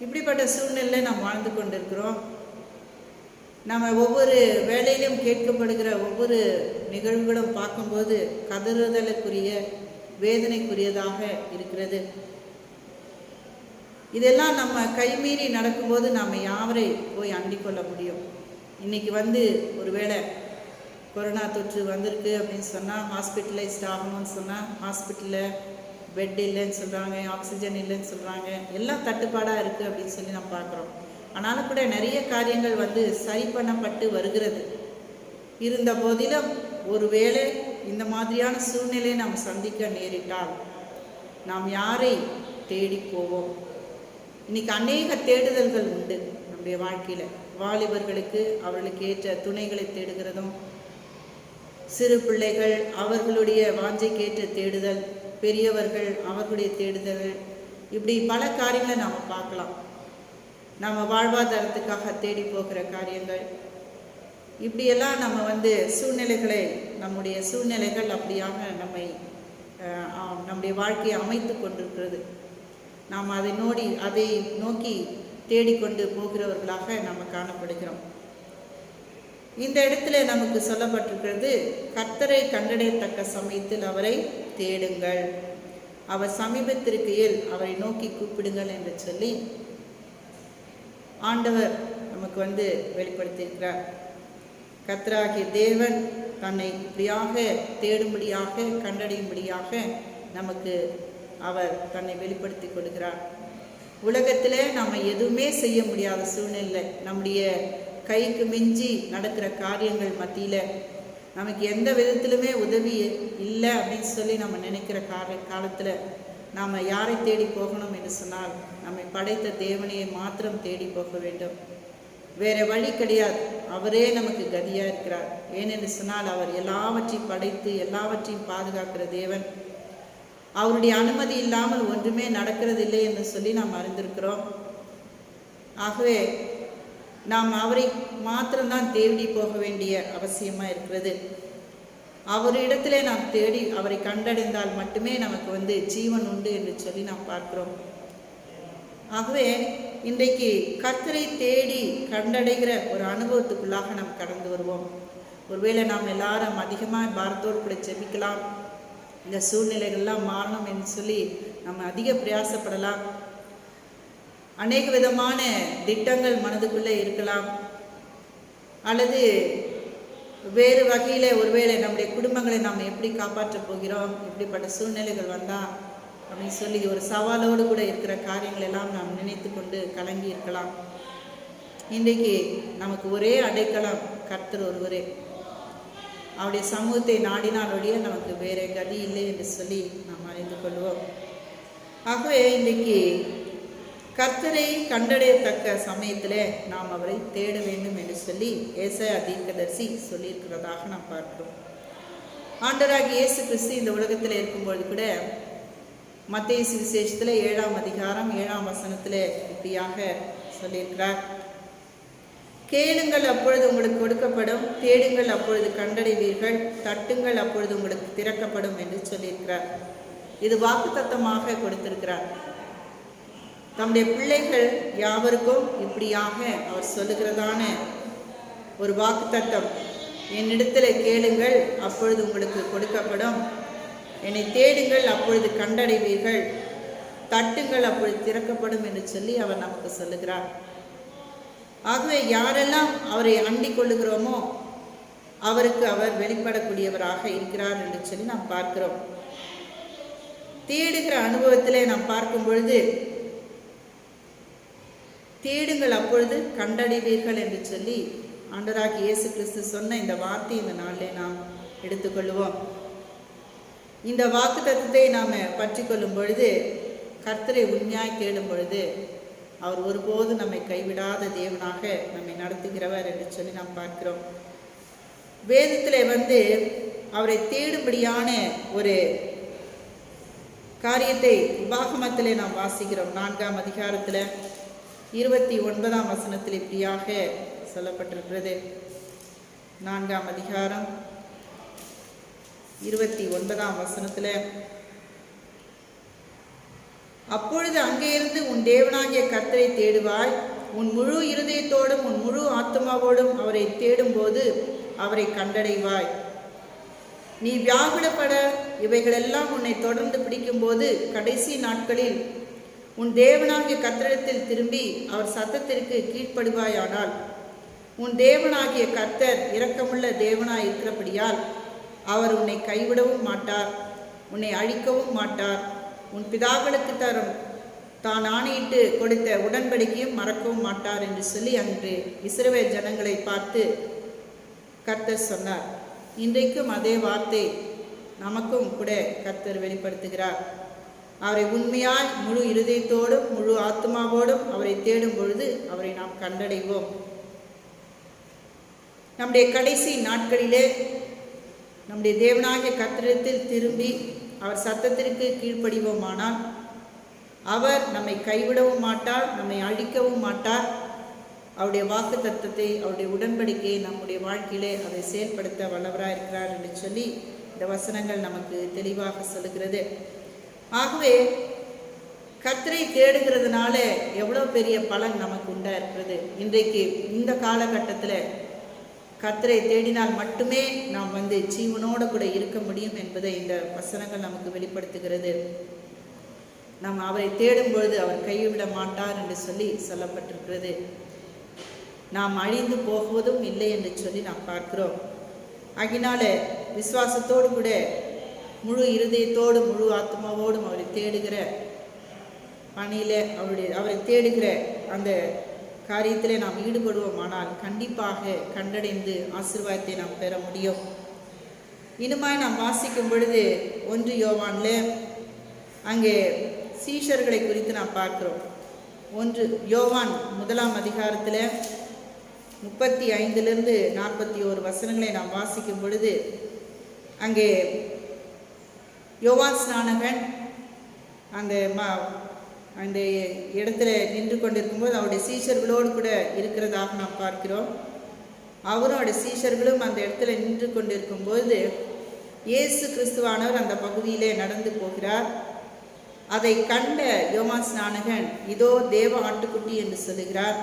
இப்படிப்பட்ட சூழ்நிலையில் நாம் வாழ்ந்து கொண்டிருக்கிறோம். நம்ம ஒவ்வொரு வேலையிலும் கேட்கப்படுகிற ஒவ்வொரு நிகழ்வுகளும் பார்க்கும்போது கதறுதலுக்குரிய வேதனைக்குரியதாக இருக்கிறது. இதெல்லாம் நம்ம கைமீறி நடக்கும்போது நாம் யாவரை போய் அண்டிக் கொள்ள முடியும்? இன்னைக்கு ஒருவேளை கொரோனா தொற்று வந்திருக்கு அப்படின்னு சொன்னால் ஹாஸ்பிட்டலைஸ்ட் ஆகணும்னு சொன்னால் ஹாஸ்பிட்டலில் பெட் இல்லைன்னு சொல்கிறாங்க, ஆக்சிஜன் இல்லைன்னு சொல்கிறாங்க, எல்லாம் தட்டுப்பாடாக இருக்குது அப்படின்னு சொல்லி நம்ம பார்க்குறோம். ஆனாலும் கூட நிறைய காரியங்கள் வந்து சரி பண்ணப்பட்டு வருகிறது. இருந்த போதிலும் ஒருவேளை இந்த மாதிரியான சூழ்நிலையை நாம் சந்திக்க நேரிட்டால் நாம் யாரை தேடி போவோம்? இன்னைக்கு அநேக தேடுதல்கள் உண்டு நம்முடைய வாழ்க்கையில். வாலிபர்களுக்கு அவர்களுக்கு ஏற்ற துணைகளை தேடுகிறதும், சிறு பிள்ளைகள் அவர்களுடைய வாஞ்சைக்கேற்ற தேடுதல், பெரியவர்கள் அவர்களுடைய தேடுதல்கள், இப்படி பல காரியங்களை நாம் பார்க்கலாம். நம்ம வாழ்வாதாரத்துக்காக தேடி போகிற காரியங்கள், இப்படியெல்லாம் நம்ம வந்து சூழ்நிலைகளை, நம்முடைய சூழ்நிலைகள் அப்படியாக நம்முடைய வாழ்க்கையை அமைத்து கொண்டிருக்கிறது. நாம் அதை நோக்கி தேடிக்கொண்டு போகிறவர்களாக நாம் காணப்படுகிறோம். இந்த இடத்துல நமக்கு சொல்லப்பட்டிருக்கிறது, கர்த்தரை கண்டடையத்தக்க சமயத்தில் அவரை தேடுங்கள், அவர் சமீபத்திருக்கையில் அவரை நோக்கி கூப்பிடுங்கள் என்று சொல்லி ஆண்டவர் நமக்கு வந்து வெளிப்படுத்தியிருக்கிறார். கர்த்தராகிய தேவன் தன்னை இப்படியாக தேடும்படியாக கண்டடையும்படியாக நமக்கு அவர் தன்னை வெளிப்படுத்தி கொடுக்கிறார். உலகத்தில் நம்ம எதுவுமே செய்ய முடியாத சூழ்நிலை, நம்முடைய கைக்கு மிஞ்சி நடக்கிற காரியங்கள் மத்தியில் நமக்கு எந்த விதத்திலுமே உதவி இல்லை அப்படின்னு சொல்லி நம்ம நினைக்கிற காலத்தில் நாம் யாரை தேடி போகணும் என்று சொன்னால் நம்மை படைத்த தேவனையை மாத்திரம் தேடி போக வேண்டும். வேறு வழி கிடையாது. அவரே நமக்கு கதியாக இருக்கிறார். ஏனென்று சொன்னால் அவர் எல்லாவற்றையும் படைத்து எல்லாவற்றையும் பாதுகாக்கிற தேவன். அவருடைய அனுமதி இல்லாமல் ஒன்றுமே நடக்கிறதில்லை என்று சொல்லி நாம் அறிந்திருக்கிறோம். ஆகவே நாம் அவரை மாத்திரம்தான் தேடி போக வேண்டிய அவசியமாக இருக்கிறது. அவரிடத்திலே நாம் தேடி அவரை கண்டடைந்தால் மட்டுமே நமக்கு வந்து ஜீவன் உண்டு என்று சொல்லி நாம் பார்க்கிறோம். ஆகவே இன்றைக்கு கர்த்தரை தேடி கண்டடைகிற ஒரு அனுபவத்துக்குள்ளாக நாம் கடந்து வருவோம். ஒருவேளை நாம் எல்லாரும் அதிகமாக பாரத்தோடு கூட ஜெபிக்கலாம், இந்த சூழ்நிலைகள்லாம் மாறணும் என்று சொல்லி நம்ம அதிக பிரயாசப்படலாம். அநேக விதமான திட்டங்கள் மனதுக்குள்ளே இருக்கலாம். அல்லது வேறு வகையில் ஒருவேளை நம்முடைய குடும்பங்களை நாம் எப்படி காப்பாற்றப் போகிறோம், இப்படிப்பட்ட சூழ்நிலைகள் வந்தால் அப்படின்னு சொல்லி ஒரு சவாலோடு கூட இருக்கிற காரியங்கள் எல்லாம் நாம் நினைத்து கொண்டு கலங்கி இருக்கலாம். இன்றைக்கு நமக்கு ஒரே அடைக்கலம் கர்த்தர் ஒருவரே. அவருடைய சமூகத்தை நாடினாலுடைய நமக்கு வேறு கதி இல்லை என்று சொல்லி நாம் அறிந்து கொள்வோம். ஆகவே இன்றைக்கு கர்த்தரை கண்டடையத்தக்க சமயத்தில் நாம் அவரை தேட வேண்டும் என்று சொல்லி ஏசாயா தீர்க்கதரிசி சொல்லியிருக்கிறதாக நாம் பார்க்கிறோம். ஆண்டவராகிய இயேசு கிறிஸ்து இந்த உலகத்தில் இருக்கும்பொழுது கூட மத்தேயு சுவிசேஷத்தில் 7ஆம் அதிகாரம் 7ஆம் வசனத்தில் இப்படியாக சொல்லியிருக்கிறார், கேளுங்கள் அப்பொழுது உங்களுக்கு கொடுக்கப்படும், தேடுங்கள் அப்பொழுது கண்டடைவீர்கள், தட்டுங்கள் அப்பொழுது உங்களுக்கு திறக்கப்படும் என்று சொல்லியிருக்கிறார். இது வாக்குத்தத்தமாக கொடுத்திருக்கிறார். தம்முடைய பிள்ளைகள் யாவருக்கும் இப்படியாக அவர் சொல்லுகிறதான ஒரு வாக்குத்தத்தம், என்னிடத்தில் கேளுங்கள் அப்பொழுது உங்களுக்கு கொடுக்கப்படும், என்னை தேடுங்கள் அப்பொழுது கண்டடைவீர்கள், தட்டுங்கள் அப்பொழுது திறக்கப்படும் என்று சொல்லி அவர் நமக்கு சொல்லுகிறார். ஆகவே யாரெல்லாம் அவரை அண்டிக் கொள்ளுகிறோமோ அவருக்கு அவர் வெளிப்படக்கூடியவராக இருக்கிறார் என்று சொல்லி நாம் பார்க்கிறோம். தேடுகிற அனுபவத்திலே நாம் பார்க்கும் பொழுது, தேடுங்கள் அப்பொழுது கண்டடைவீர்கள் என்று சொல்லி ஆண்டவராகிய இயேசு கிறிஸ்து சொன்ன இந்த வார்த்தை இந்த நாளிலே நாம் எடுத்துக்கொள்வோம். இந்த வாக்குத்தத்தத்தை நாம் பற்றி கொள்ளும் பொழுது, கர்த்தரை உண்மையாய் தேடும் பொழுது அவர் ஒருபோது நம்மை கைவிடாத தேவனாக நம்மை நடத்துகிறவர் என்று சொல்லி நாம் பார்க்கிறோம். வேதத்தில் அவரை தேடும்படியான ஒரு காரியத்தை உபாகமத்திலே நாம் வாசிக்கிறோம். 4ஆம் அதிகாரத்தில் 29ஆம் வசனத்தில் இப்படியாக சொல்லப்பட்டிருக்கிறது. 4ஆம் அதிகாரம் 29ஆம் வசனத்தில், அப்பொழுது அங்கே இருந்து உன் தேவனாகிய கர்த்தரை தேடுவாய், உன் முழு இருதயத்தோடும் உன் முழு ஆத்மாவோடும் அவரை தேடும்போது அவரை கண்டடைவாய். நீ வியாகுலப்பட இவைகளெல்லாம் உன்னை தொடர்ந்து பிடிக்கும்போது கடைசி நாட்களில் உன் தேவனாகிய கர்த்தரிடத்தில் திரும்பி அவர் சத்தத்திற்கு கீழ்ப்படுவாயானால் உன் தேவனாகிய கர்த்தர் இரக்கமுள்ள தேவனாய் இருக்கிறபடியால் அவர் உன்னை கைவிடவும் மாட்டார், உன்னை அழிக்கவும் மாட்டார். உன் பிதாக்களுக்கு தான் ஆணையிட்டு கொடுத்த உடன்படிக்கையும் மறக்கவும் மாட்டார் என்று சொல்லி அன்று இஸ்ரவேல் ஜனங்களை பார்த்து கர்த்தர் சொன்னார். இன்றைக்கும் அதே வார்த்தை நமக்கும் கூட கர்த்தர் வெளிப்படுத்துகிறார். அவரை உண்மையாய் முழு இருதயத்தோடும் முழு ஆத்மாவோடும் அவரை தேடும் பொழுது அவரை நாம் கண்டடைவோம். நம்முடைய கடைசி நாட்களிலே நம்முடைய தேவனாகிய கர்த்தரிடத்தில் திரும்பி அவர் சத்தத்திற்கு கீழ்ப்படிவோமானால் அவர் நம்மை கைவிடவும் மாட்டார், நம்மை அழிக்கவும் மாட்டார். அவருடைய வாக்கு தத்தத்தை, அவருடைய உடன்படிக்கையை நம்முடைய வாழ்க்கையிலே அதை செயல்படுத்த வல்லவராக இருக்கிறார் என்று சொல்லி இந்த வசனங்கள் நமக்கு தெளிவாக சொல்லுகிறது. ஆகவே கர்த்தரை தேடுகிறதுனால எவ்வளோ பெரிய பலன் நமக்கு உண்டா இருக்கிறது. இன்றைக்கு இந்த காலகட்டத்தில் கர்த்தரை தேடினால் மட்டுமே நாம் ஜீவனோடு கூட இருக்க முடியும் என்பதை இந்த வசனங்கள் நமக்கு வெளிப்படுத்துகிறது. நாம் அவரை தேடும் பொழுது அவர் கைவிட மாட்டார் என்று சொல்லி சொல்லப்பட்டிருக்கிறது. நாம் அழிந்து போகுவதும் இல்லை என்று சொல்லி நாம் பார்க்கிறோம். ஆகினால விசுவாசத்தோடு கூட முழு இருதயத்தோடும் முழு ஆத்மாவோடும் அவரை தேடுகிற பணியில் அவரை தேடுகிற அந்த காரியத்திலே நாம் ஈடுபடுவோமானால் கண்டிப்பாக கண்டடைந்து ஆசீர்வாதத்தை நாம் பெற முடியும். இனிமாய் நாம் வாசிக்கும் பொழுது 1 யோவானில் அங்கே சீஷர்களை குறித்து நாம் பார்க்கிறோம். 1 யோவான் 1ஆம் அதிகாரத்தில் 35 41 வசனங்களை நாம் வாசிக்கும் பொழுது அங்கே யோவான் ஸ்நானகன் அந்த இடத்துல நின்று கொண்டிருக்கும்போது அவருடைய சீஷர்களோடு கூட இருக்கிறதாக நாம் பார்க்கிறோம். அவரும் அவருடைய சீஷர்களும் அந்த இடத்துல நின்று கொண்டிருக்கும்போது இயேசு கிறிஸ்துவானவர் அந்த பகுதியிலே நடந்து போகிறார். அதை கண்ட யோவான் ஸ்நானகன் இதோ தேவ ஆட்டுக்குட்டி என்று சொல்லுகிறார்.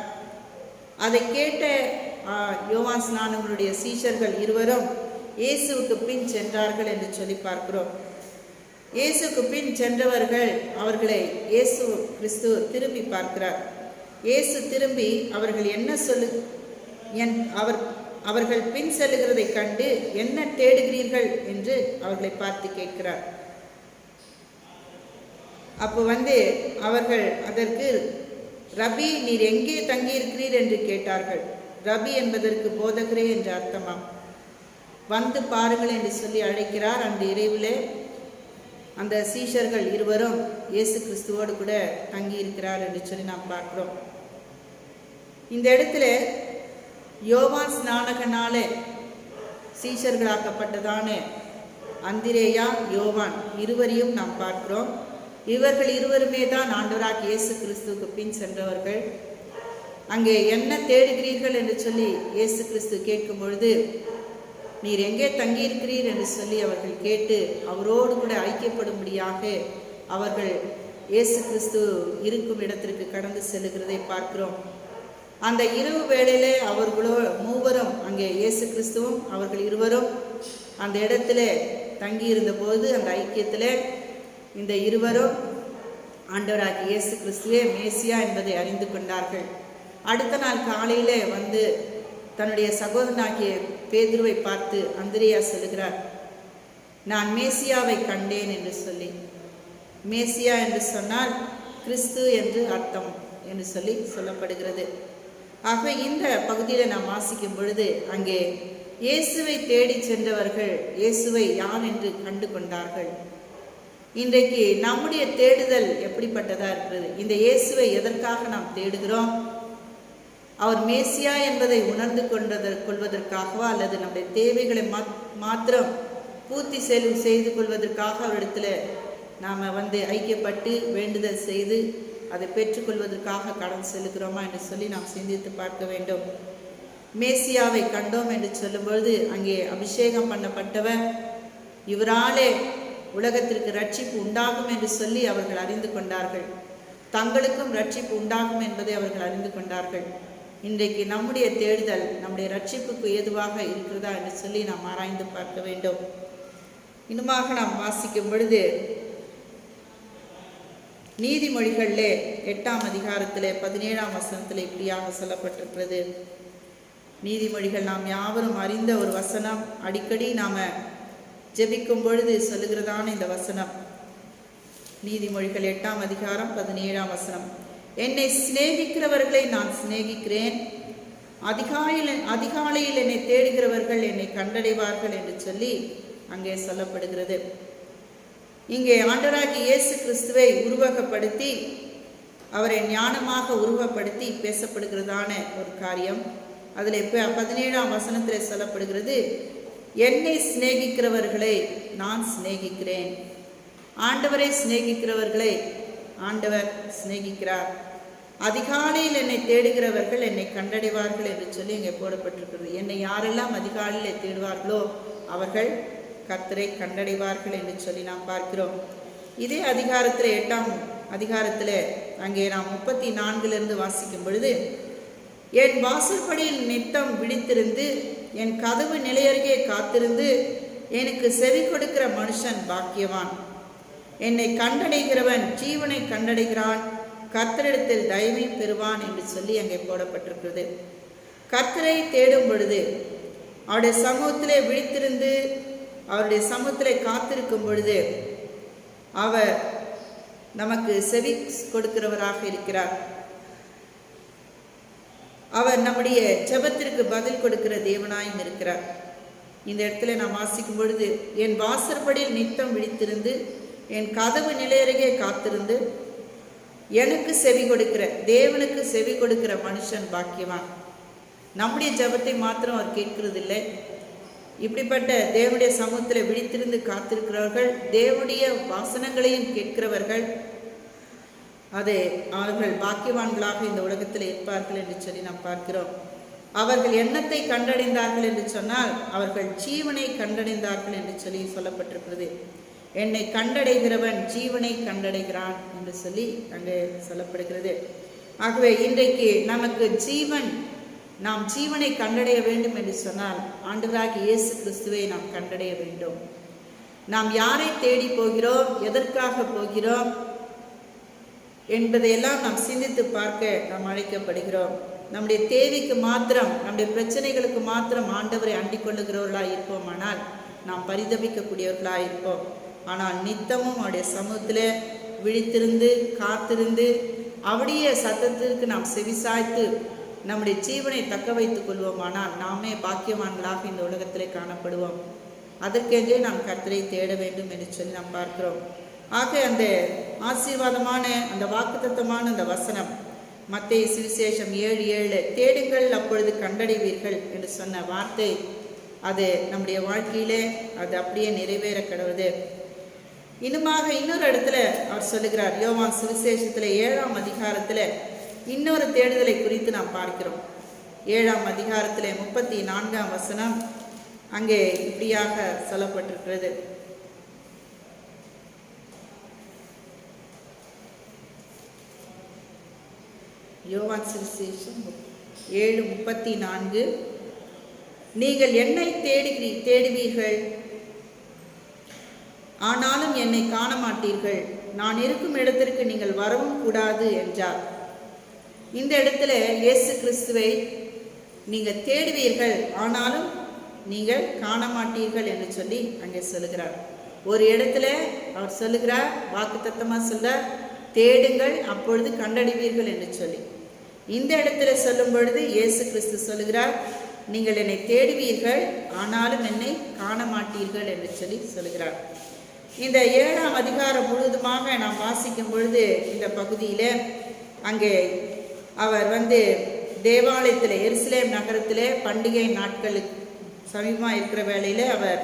அதை கேட்ட யோவான் ஸ்நானகனுடைய சீஷர்கள் இருவரும் இயேசுவுக்கு பின் சென்றார்கள் என்று சொல்லி பார்க்கிறோம். இயேசுக்கு பின் சென்றவர்கள் அவர்களை இயேசு கிறிஸ்து திரும்பி பார்க்கிறார். இயேசு திரும்பி அவர்கள் அவர்கள் பின் செல்லுகிறதை கண்டு என்ன தேடுகிறீர்கள் என்று அவர்களை பார்த்து கேட்கிறார். அப்போ அவர்கள் அதற்கு ரபி நீர் எங்கே தங்கியிருக்கிறீர் என்று கேட்டார்கள். ரபி என்பதற்கு போதகரே என்று அர்த்தமாம். வந்து பாருங்கள் என்று சொல்லி அழைக்கிறார். அந்த இரவிலே அந்த சீஷர்கள் இருவரும் இயேசு கிறிஸ்துவோடு கூட தங்கியிருக்கிறார் என்று சொல்லி நாம் பார்க்கிறோம். இந்த இடத்துல யோவான் ஸ்நானகனாலே சீஷர்களாக்கப்பட்டதான அந்திரேயா யோவான் இருவரையும் நாம் பார்க்கிறோம். இவர்கள் இருவருமே தான் ஆண்டவராகிய இயேசு கிறிஸ்துவுக்கு பின் சென்றவர்கள். அங்கே என்ன தேடுகிறீர்கள் என்று சொல்லி இயேசு கிறிஸ்து கேட்கும் பொழுது நீர் எங்கே தங்கியிருக்கிறீர் என்று சொல்லி அவர்கள் கேட்டு அவரோடு கூட ஐக்கியப்படும்படியாக அவர்கள் இயேசு கிறிஸ்து இருக்கும் இடத்திற்கு கடந்து செல்லுகிறதை பார்க்கிறோம். அந்த இரவு வேளையிலே மூவரும் அங்கே இயேசு கிறிஸ்துவும் அவர்கள் இருவரும் அந்த இடத்துல தங்கியிருந்த போது அந்த ஐக்கியத்தில் இந்த இருவரும் ஆண்டவராகிய இயேசு கிறிஸ்துவே மேசியா என்பதை அறிந்து கொண்டார்கள். அடுத்த நாள் காலையிலே தன்னுடைய சகோதரனாகிய பேதுருவை பார்த்து அந்திரேயா சொல்லுகிறார், நான் மேசியாவை கண்டேன் என்று சொல்லி. மேசியா என்று சொன்னால் கிறிஸ்து என்று அர்த்தம் என்று சொல்லி சொல்லப்படுகிறது. ஆக இந்த பகுதியில் நாம் வாசிக்கும் பொழுது அங்கே இயேசுவை தேடி சென்றவர்கள் இயேசுவை யார் என்று கண்டு கொண்டார்கள். இன்றைக்கு நம்முடைய தேடுதல் எப்படிப்பட்டதா இருக்கிறது? இந்த இயேசுவை எதற்காக நாம் தேடுகிறோம்? அவர் மேசியா என்பதை உணர்ந்து கொள்வதற்காகவா அல்லது நம்முடைய தேவைகளை மாத்திரம் பூர்த்தி செய்து கொள்வதற்காக அவரிடத்துல நாம் ஐக்கியப்பட்டு வேண்டுதல் செய்து அதை பெற்றுக்கொள்வதற்காக கடந்து செல்லுகிறோமா என்று சொல்லி நாம் சிந்தித்து பார்க்க வேண்டும். மேசியாவை கண்டோம் என்று சொல்லும்பொழுது அங்கே அபிஷேகம் பண்ணப்பட்டவர், இவராலே உலகத்திற்கு ரட்சிப்பு உண்டாகும் என்று சொல்லி அவர்கள் அறிந்து கொண்டார்கள். தங்களுக்கும் ரட்சிப்பு உண்டாகும் என்பதை அவர்கள் அறிந்து கொண்டார்கள். இன்றைக்கு நம்முடைய தேடுதல் நம்முடைய ரட்சிப்புக்கு ஏதுவாக இருக்கிறதா என்று சொல்லி நாம் ஆராய்ந்து பார்க்க வேண்டும். இன்னுமாக நாம் வாசிக்கும் பொழுது நீதிமொழிகளிலே 8ஆம் அதிகாரத்திலே 17ஆம் வசனத்தில் இப்படியாக சொல்லப்பட்டிருக்கிறது. நீதிமொழிகள் நாம் யாவரும் அறிந்த ஒரு வசனம், அடிக்கடி நாம் ஜெபிக்கும் பொழுது சொல்லுகிறதான இந்த வசனம். நீதிமொழிகள் 8ஆம் அதிகாரம் 17ஆம் வசனம். என்னை சிநேகிக்கிறவர்களை நான் சிநேகிக்கிறேன், அதிகாலையில் என்னை தேடுகிறவர்கள் என்னை கண்டடைவார்கள் என்று சொல்லி அங்கே சொல்லப்படுகிறது. இங்கே ஆண்டவராகிய இயேசு கிறிஸ்துவை உருவகப்படுத்தி, அவரை ஞானமாக உருவப்படுத்தி பேசப்படுகிறதான ஒரு காரியம். அதில் 17ஆம் வசனத்தில் சொல்லப்படுகிறது, என்னை சிநேகிக்கிறவர்களை நான் சிநேகிக்கிறேன். ஆண்டவரை சிநேகிக்கிறவர்களை ஆண்டவர் சிநேகிக்கிறார். அதிகாலையில் என்னை தேடுகிறவர்கள் என்னை கண்டடைவார்கள் என்று சொல்லி இங்கே போடப்பட்டிருக்கிறது. என்னை யாரெல்லாம் அதிகாலையில் தேடுவார்களோ அவர்கள் கர்த்தரை கண்டடைவார்கள் என்று சொல்லி நாம் பார்க்கிறோம். இதே அதிகாரத்தில் 8ஆம் அதிகாரத்தில் அங்கே நாம் 34 வாசிக்கும் பொழுது, என் வாசற்படியில் நித்தம் விழித்திருந்து என் கதவு நிலையருகே காத்திருந்து எனக்கு செவி கொடுக்கிற மனுஷன் பாக்கியவான். என்னை கண்டடைகிறவன் ஜீவனை கண்டடைகிறான், கர்த்தரிடத்தில் தயவை பெறுவான் என்று சொல்லி அங்கே போடப்பட்டிருக்கிறது. கர்த்தரை தேடும் பொழுது, அவருடைய சமூகத்திலே விழித்திருந்து அவருடைய சமூகத்திலே காத்திருக்கும் பொழுது அவர் நமக்கு செவி கொடுக்கிறவராக இருக்கிறார். அவர் நம்முடைய ஜெபத்திற்கு பதில் கொடுக்கிற தேவனாயும் இருக்கிறார். இந்த இடத்துல நாம் வாசிக்கும் பொழுது, என் வாசற்படியில் நித்தம் விழித்திருந்து என் கதவு நிலையருகே காத்திருந்து எனக்கு செவி கொடுக்கிற, தேவனுக்கு செவி கொடுக்கிற மனுஷன் பாக்கியவான். நம்முடைய ஜெபத்தை மாத்திரம் அவர் கேட்கிறதில்லை. இப்படிப்பட்ட தேவனுடைய சமூகத்தில் விழித்திருந்து காத்திருக்கிறவர்கள், தேவனுடைய வாசனங்களையும் கேட்கிறவர்கள், அதை அவர்கள் பாக்கியவான்களாக இந்த உலகத்தில் இருப்பார்கள் என்று சொல்லி நாம் பார்க்கிறோம். அவர்கள் எண்ணத்தை கண்டடைந்தார்கள் என்று சொன்னால் அவர்கள் ஜீவனை கண்டடைந்தார்கள் என்று சொல்லி சொல்லப்பட்டிருக்கிறது. என்னை கண்டடைகிறவன் ஜீவனை கண்டடைகிறான் என்று சொல்லி அங்கே சொல்லப்படுகிறது. ஆகவே இன்றைக்கு நமக்கு நாம் ஜீவனை கண்டடைய வேண்டும் என்று சொன்னால் ஆண்டவராகிய இயேசு கிறிஸ்துவை நாம் கண்டடைய வேண்டும். நாம் யாரை தேடி போகிறோம், எதற்காக போகிறோம் என்பதையெல்லாம் நாம் சிந்தித்து பார்க்க நாம் அழைக்கப்படுகிறோம். நம்முடைய தேவைக்கு மாத்திரம், நம்முடைய பிரச்சனைகளுக்கு மாத்திரம் ஆண்டவரை அண்டிக் கொள்ளுகிறவர்களாக இருப்போமானால் நாம் பரிதபிக்கக்கூடியவர்களாக இருப்போம். ஆனால் நித்தமும் அவருடைய சமூகத்தில் விழித்திருந்து காத்திருந்து அவருடைய சத்தத்திற்கு நாம் செவிசாய்த்து நம்முடைய ஜீவனை தக்க வைத்துக் கொள்வோமானால் நாமே பாக்கியவான்களாக இந்த உலகத்திலே காணப்படுவோம். அதற்கென்றே நாம் கர்த்தரை தேட வேண்டும் என்று சொல்லி நாம் பார்க்கிறோம். ஆக அந்த ஆசீர்வாதமான அந்த வாக்குத்தத்தமான அந்த வசனம், மத்தேயு சுவிசேஷம் 7:7, தேடுங்கள் அப்பொழுது கண்டடைவீர்கள் என்று சொன்ன வார்த்தை, அது நம்முடைய வாழ்க்கையிலே அது அப்படியே நிறைவேற கடவுது. இன்னுமாக இன்னொரு இடத்துல அவர் சொல்லுகிறார். யோவான் சுவிசேஷத்தில் 7ஆம் அதிகாரத்தில் இன்னொரு தேடுதலை குறித்து நாம் பார்க்கிறோம். 7ஆம் அதிகாரத்தில் 34ஆம் வசனம் அங்கே இப்படியாக சொல்லப்பட்டிருக்கிறது. யோவான் சுவிசேஷம் 7:34, நீங்கள் என்னை தேடுவீர்கள், ஆனாலும் என்னை காண மாட்டீர்கள், நான் இருக்கும் இடத்திற்கு நீங்கள் வரவும் கூடாது என்றார். இந்த இடத்துல இயேசு கிறிஸ்துவை நீங்கள் தேடுவீர்கள், ஆனாலும் நீங்கள் காண மாட்டீர்கள் என்று சொல்லி அங்கே சொல்லுகிறார். ஒரு இடத்துல அவர் சொல்லுகிறார், வாக்குத்தத்தமாக சொல்றார், தேடுங்கள் அப்பொழுது கண்டடைவீர்கள் என்று சொல்லி. இந்த இடத்துல சொல்லும் பொழுது இயேசு கிறிஸ்து சொல்லுகிறார், நீங்கள் என்னை தேடுவீர்கள், ஆனாலும் என்னை காண மாட்டீர்கள் என்று சொல்லி சொல்லுகிறார். இந்த 7ஆம் அதிகாரம் முழுவதுமாக நாம் வாசிக்கும் பொழுது இந்த பகுதியில் அங்கே அவர் தேவாலயத்தில் எருசலேம் நகரத்தில் பண்டிகை நாட்களுக்கு சமீபமாக இருக்கிற வேளையில் அவர்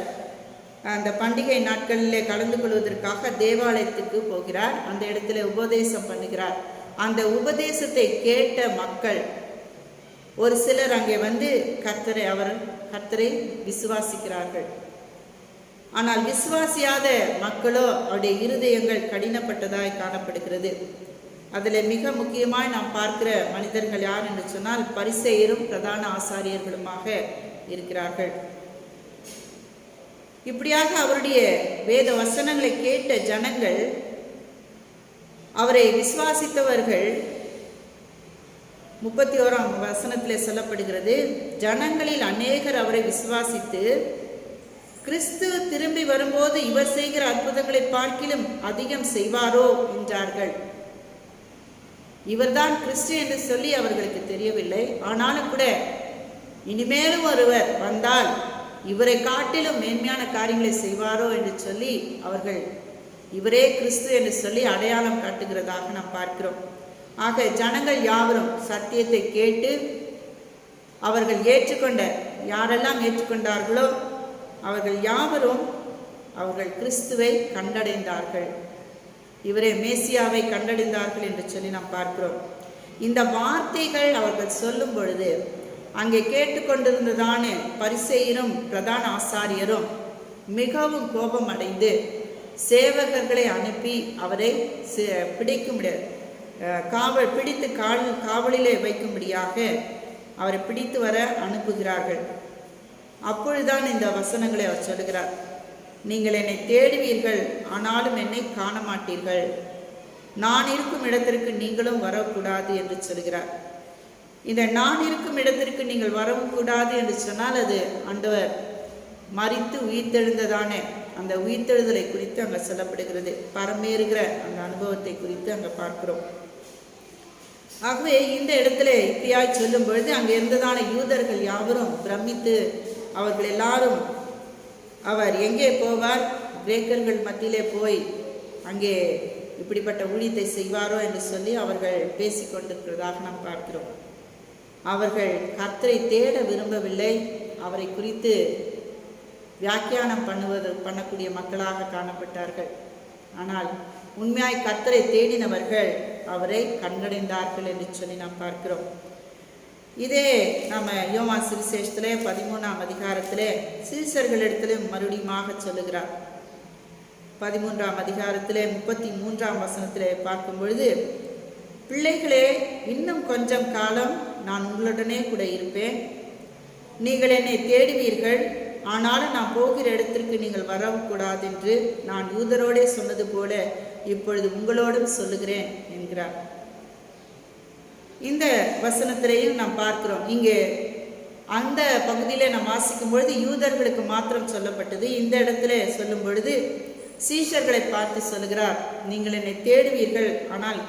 அந்த பண்டிகை நாட்களில் கலந்து கொள்வதற்காக தேவாலயத்துக்கு போகிறார். அந்த இடத்துல உபதேசம் பண்ணுகிறார். அந்த உபதேசத்தை கேட்ட மக்கள் ஒரு சிலர் அங்கே கர்த்தரை விசுவாசிக்கிறார்கள். ஆனால் விசுவாசியாத மக்களோ அவருடைய இருதயங்கள் கடினப்பட்டதாய் காணப்படுகிறது. அதில் மிக முக்கியமாய் நாம் பார்க்கிற மனிதர்கள் யார் என்று சொன்னால் பரிசேயரும் பிரதான ஆசாரியர்களுமாக இருக்கிறார்கள். இப்படியாக அவருடைய வேத வசனங்களை கேட்ட ஜனங்கள், அவரை விசுவாசித்தவர்கள் 31ஆம் வசனத்திலே சொல்லப்படுகிறது, ஜனங்களில் அநேகர் அவரை விசுவாசித்து கிறிஸ்து திரும்பி வரும்போது இவர் செய்கிற அற்புதங்களை பார்க்கிலும் அதிகம் செய்வாரோ என்றார்கள். இவர்தான் கிறிஸ்து என்று சொல்லி அவர்களுக்கு தெரியவில்லை. ஆனாலும் கூட இனிமேலும் ஒருவர் வந்தால் இவரை காட்டிலும் மேன்மையான காரியங்களை செய்வாரோ என்று சொல்லி அவர்கள் இவரே கிறிஸ்து என்று சொல்லி அடையாளம் காட்டுகிறதாக நாம் பார்க்கிறோம். ஆக ஜனங்கள் யாவரும் சத்தியத்தை கேட்டு அவர்கள் ஏற்றுக்கொண்ட, யாரெல்லாம் ஏற்றுக்கொண்டார்களோ அவர்கள் யாவரும் அவர்கள் கிறிஸ்துவை கண்டடைந்தார்கள், இவரே மேசியாவை கண்டடைந்தார்கள் என்று சொல்லி நாம் பார்க்கிறோம். இந்த வார்த்தைகள் அவர்கள் சொல்லும் பொழுது அங்கே கேட்டுக்கொண்டிருந்ததான பரிசேயரும் பிரதான ஆசாரியரும் மிகவும் கோபம் அடைந்து சேவகர்களை அனுப்பி அவரை பிடித்து காவலிலே வைக்கும்படியாக அவரை பிடித்து வர அனுப்புகிறார்கள். அப்பொழுதுதான் இந்த வசனங்களை அவர் சொல்கிறார், நீங்கள் என்னை தேடுவீர்கள், ஆனாலும் என்னை காண மாட்டீர்கள், நான் இருக்கும் இடத்திற்கு நீங்களும் வரக்கூடாது என்று சொல்கிறார். இந்த நான் இருக்கும் இடத்திற்கு நீங்கள் வரவும் கூடாது என்று சொன்னால் அது ஆண்டவர் மரித்து உயிர்த்தெழுந்ததான அந்த உயிர்த்தெழுதலை குறித்து அங்கே சொல்லப்படுகிறது. பரமேறுகிற அந்த அனுபவத்தை குறித்து அங்கே பார்க்கிறோம். ஆகவே இந்த இடத்துல இப்படியாய் சொல்லும் பொழுது அங்கே இருந்ததான யூதர்கள் யாவரும் பிரமித்து அவர்கள் எல்லாரும் அவர் எங்கே போவார், கிரேக்கர்கள் மத்தியிலே போய் அங்கே இப்படிப்பட்ட ஊழியத்தை செய்வாரோ என்று சொல்லி அவர்கள் பேசிக்கொண்டிருக்கிறதாக நாம் பார்க்கிறோம். அவர்கள் கர்த்தரை தேட விரும்பவில்லை, அவரை குறித்து வியாக்கியானம் பண்ணக்கூடிய மக்களாக காணப்பட்டார்கள். ஆனால் உண்மையாய் கர்த்தரை தேடினவர்கள் அவரை கண்டடைந்தார்கள் என்று சொல்லி நாம் பார்க்கிறோம். இதே நம்ம யோவான் சுவிசேஷத்திலே 13ஆம் அதிகாரத்திலே சீசர்களிடத்திலே மறுபடியுமாக சொல்லுகிறார். 13ஆம் அதிகாரத்திலே 33ஆம் வசனத்திலே பார்க்கும் பொழுது, பிள்ளைகளே, இன்னும் கொஞ்சம் காலம் நான் உங்களுடனே கூட இருப்பேன், நீங்கள் என்னை தேடுவீர்கள், ஆனாலும் நான் போகிற இடத்திற்கு நீங்கள் வரக்கூடாது என்று நான் யூதரோடே சொன்னது போல இப்பொழுது உங்களோடும் சொல்லுகிறேன் என்கிறார். இந்த வசனத்திலையும் நாம் பார்க்கிறோம். இங்கே அந்த பகுதியிலே நாம் வாசிக்கும் பொழுது யூதர்களுக்கு மாத்திரம் சொல்லப்பட்டது. இந்த இடத்துல சொல்லும் பொழுது சீஷர்களை பார்த்து சொல்லுகிறார், நீங்கள் என்னை தேடுவீர்கள், ஆனால்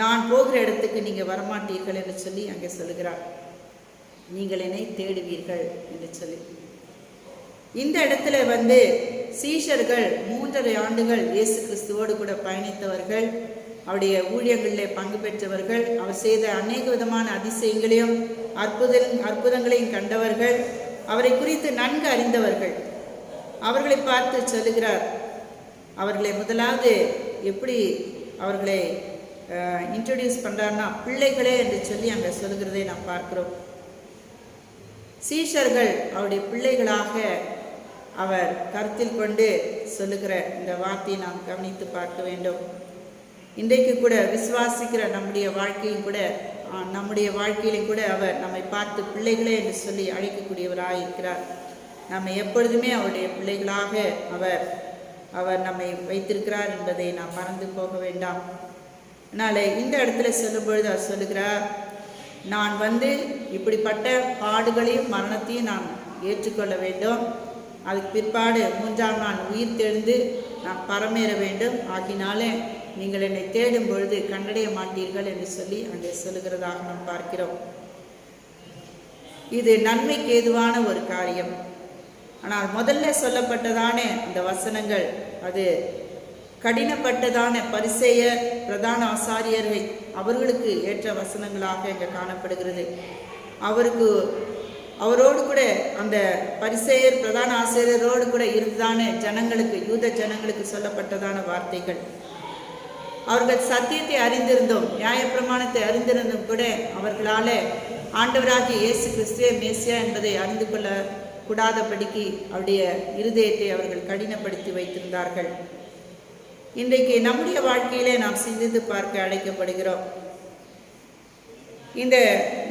நான் போகிற இடத்துக்கு நீங்கள் வரமாட்டீர்கள் என்று சொல்லி அங்கே சொல்லுகிறார். நீங்கள் என்னை தேடுவீர்கள் என்று சொல்லி இந்த இடத்துல சீஷர்கள் 3.5 ஆண்டுகள் இயேசு கிறிஸ்துவோடு கூட பயணித்தவர்கள், அவருடைய ஊழியங்களிலே பங்கு பெற்றவர்கள், அவர் செய்த அநேக விதமான அதிசயங்களையும் அற்புதங்களையும் கண்டவர்கள், அவரை குறித்து நன்கு அறிந்தவர்கள். அவர்களை பார்த்து சொல்லுகிறார், அவர்களை முதலாவது எப்படி அவர்களை இன்ட்ரடியூஸ் பண்ணுறாருன்னா பிள்ளைகளே என்று சொல்லி அங்கே சொல்லுகிறதை நாம் பார்க்கிறோம். சீஷர்கள் அவருடைய பிள்ளைகளாக அவர் கருத்தில் கொண்டு சொல்லுகிற இந்த வார்த்தையை நாம் கவனித்து பார்க்க வேண்டும். இன்றைக்கு கூட விசுவாசிக்கிற நம்முடைய வாழ்க்கையிலும் கூட அவர் நம்மை பார்த்து பிள்ளைகளே என்று சொல்லி அழைக்கக்கூடியவராக இருக்கிறார். நம்ம எப்பொழுதுமே அவருடைய பிள்ளைகளாக அவர் நம்மை வைத்திருக்கிறார் என்பதை நாம் மறந்து போக வேண்டாம். அதனால் இந்த இடத்துல சொல்லும் பொழுது அவர் சொல்லுகிறார், நான் இப்படிப்பட்ட பாடுகளையும் மரணத்தையும் நான் ஏற்றுக்கொள்ள வேண்டும், அதுக்கு பிற்பாடு 3ஆம் நாள் உயிர் தெழுந்து நான் பரமேற வேண்டும், ஆகினாலே நீங்கள் என்னை தேடும் பொழுது கண்டடைய மாட்டீர்கள் என்று சொல்லி அங்கே சொல்லுகிறதாக நாம் பார்க்கிறோம். இது நன்மைக்கு ஏதுவான ஒரு காரியம். ஆனால் முதல்ல சொல்லப்பட்டதான அந்த வசனங்கள் அது கடினப்பட்டதான பரிசேயர் பிரதான ஆசாரியர்கள் அவர்களுக்கு ஏற்ற வசனங்களாக இங்கே காணப்படுகிறது. அவரோடு கூட அந்த பரிசேயர் பிரதான ஆசிரியரோடு கூட இருந்ததான ஜனங்களுக்கு, யூத ஜனங்களுக்கு சொல்லப்பட்டதான வார்த்தைகள். அவர்கள் சத்தியத்தை அறிந்திருந்தோம், நியாயப்பிரமாணத்தை அறிந்திருந்தும் கூட அவர்களால் ஆண்டவராகிய இயேசு கிறிஸ்துவே மேசியா என்பதை அறிந்து கொள்ள கூடாதபடிக்கு அவருடைய இருதயத்தை அவர்கள் கடினப்படுத்தி வைத்திருந்தார்கள். இன்றைக்கு நம்முடைய வாழ்க்கையிலே நாம் சிந்தித்து பார்க்க அழைக்கப்படுகிறோம்.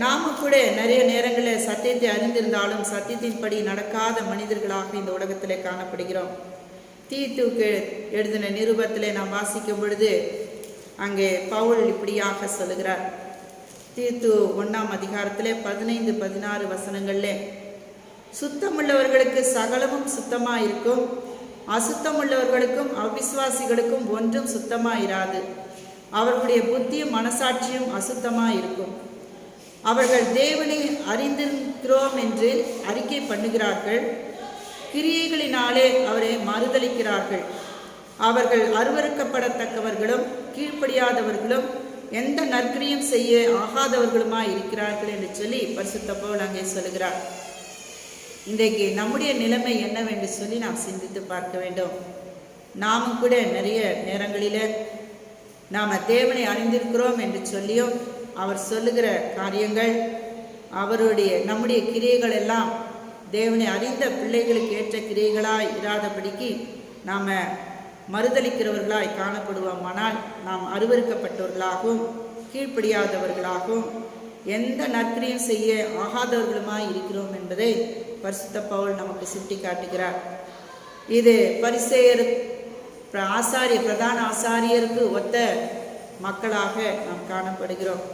நாம கூட நிறைய நேரங்களில் சத்தியத்தை அறிந்திருந்தாலும் சத்தியத்தின்படி நடக்காத மனிதர்களாக இந்த உலகத்திலே காணப்படுகிறோம். தீத்துக்கு எழுதின நிருபத்திலே நாம் வாசிக்கும் பொழுது அங்கே பவுல் இப்படியாக சொல்லுகிறார், தீத்து 1ஆம் அதிகாரத்திலே 15-16 வசனங்கள்ல சுத்தமுள்ளவர்களுக்கு சகலமும் சுத்தமாயிருக்கும், அசுத்தமுள்ளவர்களுக்கும் அவிசுவாசிகளுக்கும் ஒன்றும் சுத்தமாயிராது. அவர்களுடைய புத்தியும் மனசாட்சியும் அசுத்தமாயிருக்கும். அவர்கள் தேவனை அறிந்திருக்கிறோம் என்று அறிக்கை பண்ணுகிறார்கள், கிரியைகளினாலே அவரை மறுதலிக்கிறார்கள். அவர்கள் அருவருக்கப்படத்தக்கவர்களும் கீழ்ப்படியாதவர்களும் எந்த நற்கிரியும் செய்ய ஆகாதவர்களுமாய் இருக்கிறார்கள் என்று சொல்லி பரிசுத்த பவுல் அங்கே சொல்லுகிறார். இன்றைக்கு நம்முடைய நிலைமை என்னவென்று சொல்லி நாம் சிந்தித்து பார்க்க வேண்டும். நாமும் கூட நிறைய நேரங்களில் நாம் தேவனை அறிந்திருக்கிறோம் என்று சொல்லியும் அவர் சொல்லுகிற காரியங்கள் நம்முடைய கிரியைகள் எல்லாம் தேவனை அறிந்த பிள்ளைகளுக்கு ஏற்ற கிரியைகளாய் இராதபடிக்கு நாம் மறுதலிக்கிறவர்களாய் காணப்படுவோமானால் நாம் அருவருக்கப்பட்டவர்களாகவும் கீழ்ப்படியாதவர்களாகவும் எந்த நற்கிரியும் செய்ய ஆகாதவர்களுமாய் இருக்கிறோம் என்பதை பரிசுத்த பவுல் நமக்கு சுட்டி காட்டுகிறார். இது பரிசேயர் பிரதான ஆசாரியருக்கு ஒத்த மக்களாக நாம் காணப்படுகிறோம்.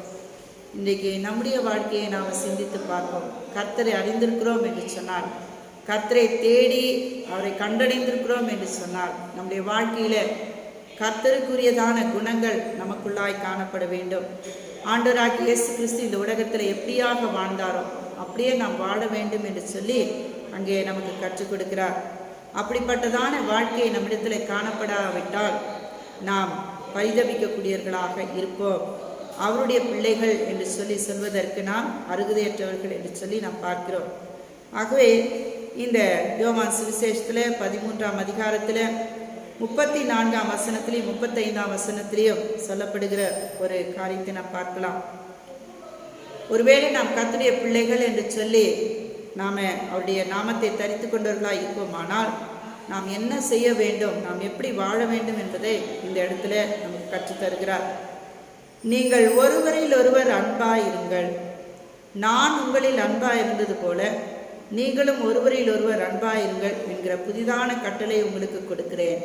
இன்றைக்கு நம்முடைய வாழ்க்கையை நாம் சிந்தித்து பார்ப்போம். கர்த்தரை அறிந்திருக்கிறோம் என்று சொன்னால், கர்த்தரை தேடி அவரை கண்டடைந்திருக்கிறோம் என்று சொன்னால், நம்முடைய வாழ்க்கையில கர்த்தருக்குரியதான குணங்கள் நமக்குள்ளாய் காணப்பட வேண்டும். ஆண்டவராகிய இயேசு கிறிஸ்து இந்த உலகத்தில் எப்படியாக வாழ்ந்தாரோ அப்படியே நாம் வாழ வேண்டும் என்று சொல்லி அங்கே நமக்கு கற்றுக் கொடுக்கிறார். அப்படிப்பட்டதான வாழ்க்கையை நம்மிடத்தில் காணப்படாவிட்டால் நாம் பரிதபிக்கக்கூடியவர்களாக இருப்போம். அவருடைய பிள்ளைகள் என்று சொல்லி சொல்வதற்கு நாம் அருகதையற்றவர்கள் என்று சொல்லி நாம் பார்க்கிறோம். ஆகவே இந்த யோவான் சுவிசேஷத்தில் 13ஆம் அதிகாரத்தில் 34ஆம் வசனத்திலையும் 35ஆம் வசனத்திலையும் சொல்லப்படுகிற ஒரு காரியத்தை நாம் பார்க்கலாம். ஒருவேளை நாம் கர்த்தருடைய பிள்ளைகள் என்று சொல்லி நாம் அவருடைய நாமத்தை தரித்து கொண்டவர்களாக இருப்போமானால் நாம் என்ன செய்ய வேண்டும், நாம் எப்படி வாழ வேண்டும் என்பதை இந்த இடத்துல நமக்கு கற்றுத்தருகிறார். நீங்கள் ஒருவரில் ஒருவர் அன்பாயிருங்கள், நான் உங்களில் அன்பாயிருந்தது போல நீங்களும் ஒருவரில் ஒருவர் அன்பாயிருங்கள் என்கிற புதிதான கட்டளை உங்களுக்கு கொடுக்கிறேன்.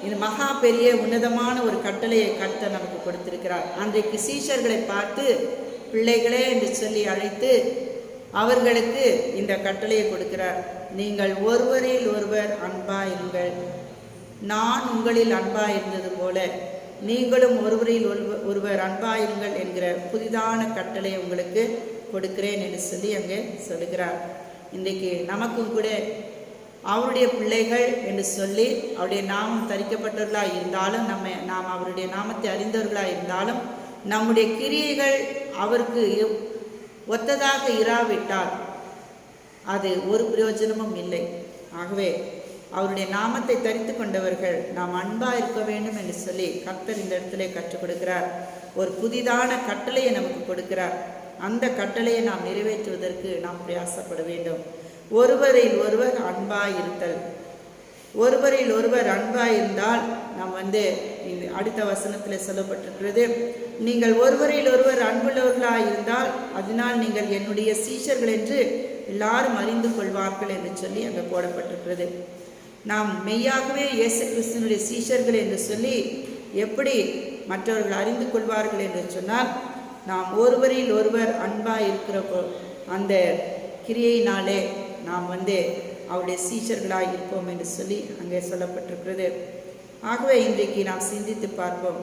இது மகா பெரிய உன்னதமான ஒரு கட்டளையை கர்த்தர் நமக்கு கொடுத்திருக்கிறார். அன்றைக்கு சீஷர்களை பார்த்து பிள்ளைகளே என்று சொல்லி அழைத்து அவர்களுக்கு இந்த கட்டளையை கொடுக்கிறார். நீங்கள் ஒருவரில் ஒருவர் அன்பாயிருங்கள், நான் உங்களில் அன்பாயிருந்தது போல நீங்களும் ஒருவரில் ஒருவர் அன்பாயிருங்கள் என்கிற புதிதான கட்டளையை உங்களுக்கு கொடுக்கிறேன் என்று சொல்லி அங்கே சொல்லுகிறார். இன்றைக்கு நமக்கும் கூட அவருடைய பிள்ளைகள் என்று சொல்லி அவருடைய நாமம் தரிக்கப்பட்டவர்களாக இருந்தாலும் நாம் அவருடைய நாமத்தை அறிந்தவர்களாக இருந்தாலும் நம்முடைய கிரியைகள் அவருக்கு ஒத்ததாக இராவிட்டால் அது ஒரு பிரயோஜனமும் இல்லை. ஆகவே அவருடைய நாமத்தை தரித்து கொண்டவர்கள் நாம் அன்பா இருக்க வேண்டும் என்று சொல்லி கர்த்தர் இந்த இடத்துல கற்றுக் கொடுக்கிறார். ஒரு புதிதான கட்டளையை நமக்கு கொடுக்கிறார். அந்த கட்டளையை நாம் நிறைவேற்றுவதற்கு நாம் பிரயாசப்பட வேண்டும். ஒருவரில் ஒருவர் அன்பாய் இருத்தல். ஒருவரில் ஒருவர் அன்பாய் இருந்தால் நாம் அடுத்த வசனத்தில் சொல்லப்பட்டிருக்கிறது, நீங்கள் ஒருவரில் ஒருவர் அன்புள்ளவர்களாக இருந்தால் அதனால் நீங்கள் என்னுடைய சீஷர்கள் என்று எல்லாரும் அறிந்து கொள்வார்கள் என்று சொல்லி அங்கே போடப்பட்டிருக்கிறது. நாம் மெய்யாகவே இயேசு கிறிஸ்துவினுடைய சீஷர்கள் என்று சொல்லி எப்படி மற்றவர்கள் அறிந்து கொள்வார்கள் என்று சொன்னால், நாம் ஒருவரில் ஒருவர் அன்பாய் இருக்கிறப்போ அந்த கிரியையினாலே நாம் அவருடைய சீஷர்களாக இருப்போம் என்று சொல்லி அங்கே சொல்லப்பட்டிருக்கிறது. ஆகவே இன்றைக்கு நாம் சிந்தித்து பார்ப்போம்,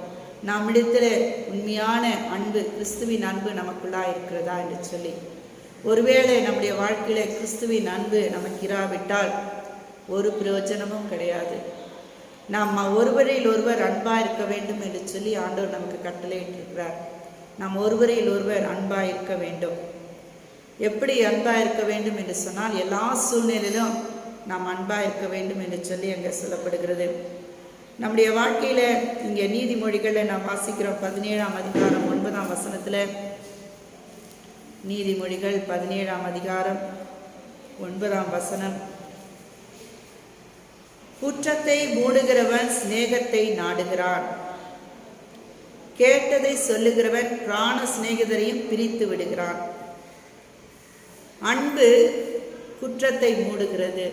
நம்மிடத்தில் உண்மையான அன்பு, கிறிஸ்துவின் அன்பு நமக்குள்ளாக இருக்கிறதா என்று சொல்லி. ஒருவேளை நம்முடைய வாழ்க்கையில் கிறிஸ்துவின் அன்பு நமக்கு இராவிட்டால் ஒரு பிரயோஜனமும் கிடையாது. நாம் ஒருவரில் ஒருவர் அன்பாக இருக்க வேண்டும் என்று சொல்லி ஆண்டவர் நமக்கு கட்டளையிட்டிருக்கிறார். நாம் ஒருவரில் ஒருவர் அன்பாக இருக்க வேண்டும். எப்படி அன்பாக இருக்க வேண்டும் என்று சொன்னால், எல்லா சூழ்நிலையிலும் நாம் அன்பாக இருக்க வேண்டும் என்று சொல்லி அங்கே சொல்லப்படுகிறது. நம்முடைய வாழ்க்கையில் இங்கே நீதிமொழிகளில் நாம் வாசிக்கிறோம். 17ஆம் அதிகாரம் 9ஆம் வசனத்தில், நீதிமொழிகள் 17ஆம் அதிகாரம் 9ஆம் வசனம், குற்றத்தை மூடுகிறவன் சிநேகத்தை நாடுகிறான், கேட்டதை சொல்லுகிறவன் பிராண சிநேகிதரையும் பிரித்து விடுகிறான். அன்பு குற்றத்தை மூடுகிறது.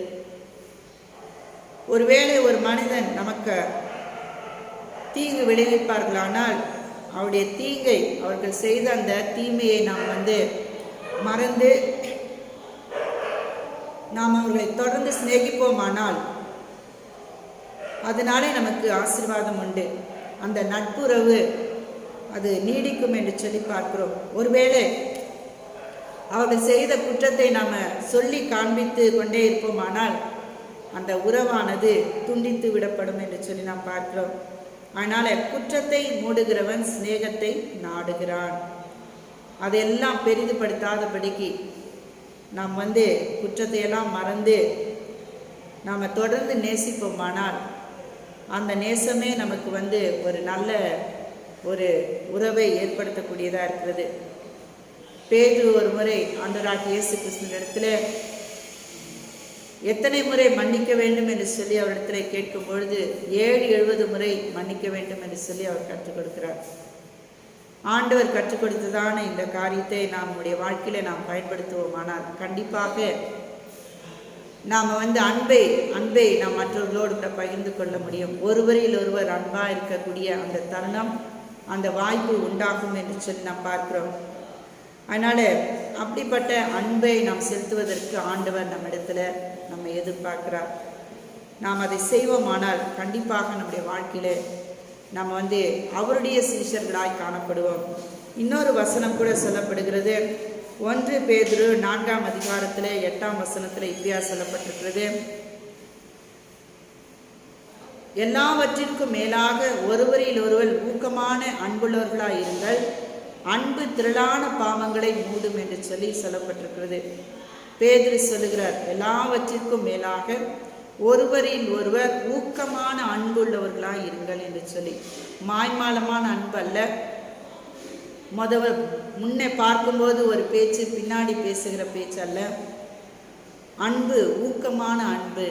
ஒருவேளை ஒரு மனிதன் நமக்கு தீங்கு விளைவிப்பார்களானால் அவருடைய தீங்கை, அவர்கள் செய்த அந்த தீமையை நாம் மறந்து நாம் அவர்களை தொடர்ந்து சிநேகிப்போமானால் அதனாலே நமக்கு ஆசீர்வாதம் உண்டு. அந்த நட்புறவு அது நீடிக்கும் என்று சொல்லி பார்க்கிறோம். ஒருவேளை அவர்கள் செய்த குற்றத்தை நாம் சொல்லி காண்பித்து கொண்டே இருப்போமானால் அந்த உறவானது துண்டித்து விடப்படும் என்று சொல்லி நாம் பார்க்கிறோம். அதனால குற்றத்தை மூடுகிறவன் சிநேகத்தை நாடுகிறான். அதையெல்லாம் பெரிதுபடுத்தாதபடிக்கு நாம் குற்றத்தை எல்லாம் மறந்து நாம் தொடர்ந்து நேசிப்போமானால் அந்த நேசமே நமக்கு ஒரு நல்ல ஒரு உறவை ஏற்படுத்தக்கூடியதாக இருக்கிறது. பேதுரு ஒரு முறை ஆண்டவராகிய இயேசு கிறிஸ்துவினிடத்தில் எத்தனை முறை மன்னிக்க வேண்டும் என்று சொல்லி அவரிடத்தில் கேட்கும் பொழுது 70 முறை மன்னிக்க வேண்டும் என்று சொல்லி அவர் கற்றுக் கொடுக்கிறார். ஆண்டவர் கற்றுக் கொடுத்ததான இந்த காரியத்தை நம்முடைய வாழ்க்கையில நாம் பயன்படுத்துவோமானால் கண்டிப்பாக நாம் அன்பை நாம் மற்றவர்களோடு கூட பகிர்ந்து கொள்ள முடியும். ஒருவரில் ஒருவர் அன்பா இருக்கக்கூடிய அந்த தருணம், அந்த வாய்ப்பு உண்டாகும் என்று சொல்லி நாம் பார்க்கிறோம். அதனால அப்படிப்பட்ட அன்பை நாம் செலுத்துவதற்கு ஆண்டவர் நம்மிடத்துல நம்ம எதிர்பார்க்கிறார். நாம் அதை செய்வோமானால் கண்டிப்பாக நம்முடைய வாழ்க்கையில நம்ம அவருடைய சீஷர்களாய் காணப்படுவோம். இன்னொரு வசனம் கூட சொல்லப்படுகிறது. 1 பேதுரு 4ஆம் அதிகாரத்தில் 8ஆம் வசனத்தில் இப்படியா சொல்லப்பட்டிருக்கிறது. எல்லாவற்றிற்கும் மேலாக ஒருவரில் ஒருவர் ஊக்கமான அன்புள்ளவர்களாய் இருங்கள், அன்பு திரளான பாவங்களை மூடும் என்று சொல்லி சொல்லப்பட்டிருக்கிறது. பேதுரு சொல்லுகிறார், எல்லாவற்றிற்கும் மேலாக ஒருவரில் ஒருவர் ஊக்கமான அன்புள்ளவர்களாய் இருங்கள் என்று சொல்லி. மாய்மாலமான அன்பு அல்ல, முன்னே பார்க்கும்போது ஒரு பேச்சு, பின்னாடி பேசுகிற பேச்சு அல்ல. அன்பு ஊக்கமான அன்பு.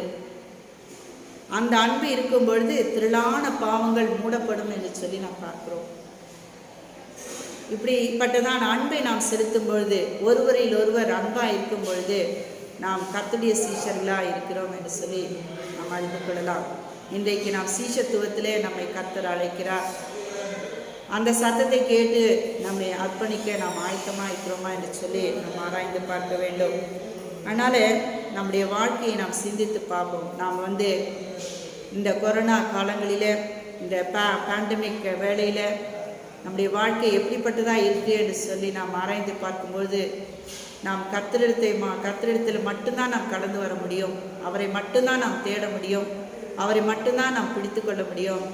அந்த அன்பு இருக்கும் பொழுது திரளான பாவங்கள் மூடப்படும் என்று சொல்லி நாம் பார்க்கிறோம். இப்படிப்பட்டதான் அன்பை நாம் செலுத்தும் பொழுது, ஒருவரில் ஒருவர் அன்பா இருக்கும் பொழுது நாம் கர்த்தருடைய சீஷர்களாக இருக்கிறோம் என்று சொல்லி நாம் அறிந்து கொள்ளலாம். இன்றைக்கு நாம் சீஷத்துவத்திலே நம்மை கர்த்தர் அழைக்கிறார். அந்த சத்தத்தை கேட்டு நம்மை அர்ப்பணிக்க நாம் ஆயத்தமாக இருக்கிறோமா என்று சொல்லி நாம் ஆராய்ந்து பார்க்க வேண்டும். அதனால் நம்முடைய வாழ்க்கையை நாம் சிந்தித்து பார்ப்போம். நாம் இந்த கொரோனா காலங்களில், இந்த பேண்டமிக் வேளையில் நம்முடைய வாழ்க்கை எப்படிப்பட்டதாக இருக்குது என்று சொல்லி நாம் ஆராய்ந்து பார்க்கும்போது நாம் கர்த்தரிடத்தில் மட்டும்தான் நாம் கடந்து வர முடியும். அவரை மட்டும்தான் நாம் தேட முடியும். அவரை மட்டும்தான் நாம் பிடித்து கொள்ள முடியும்.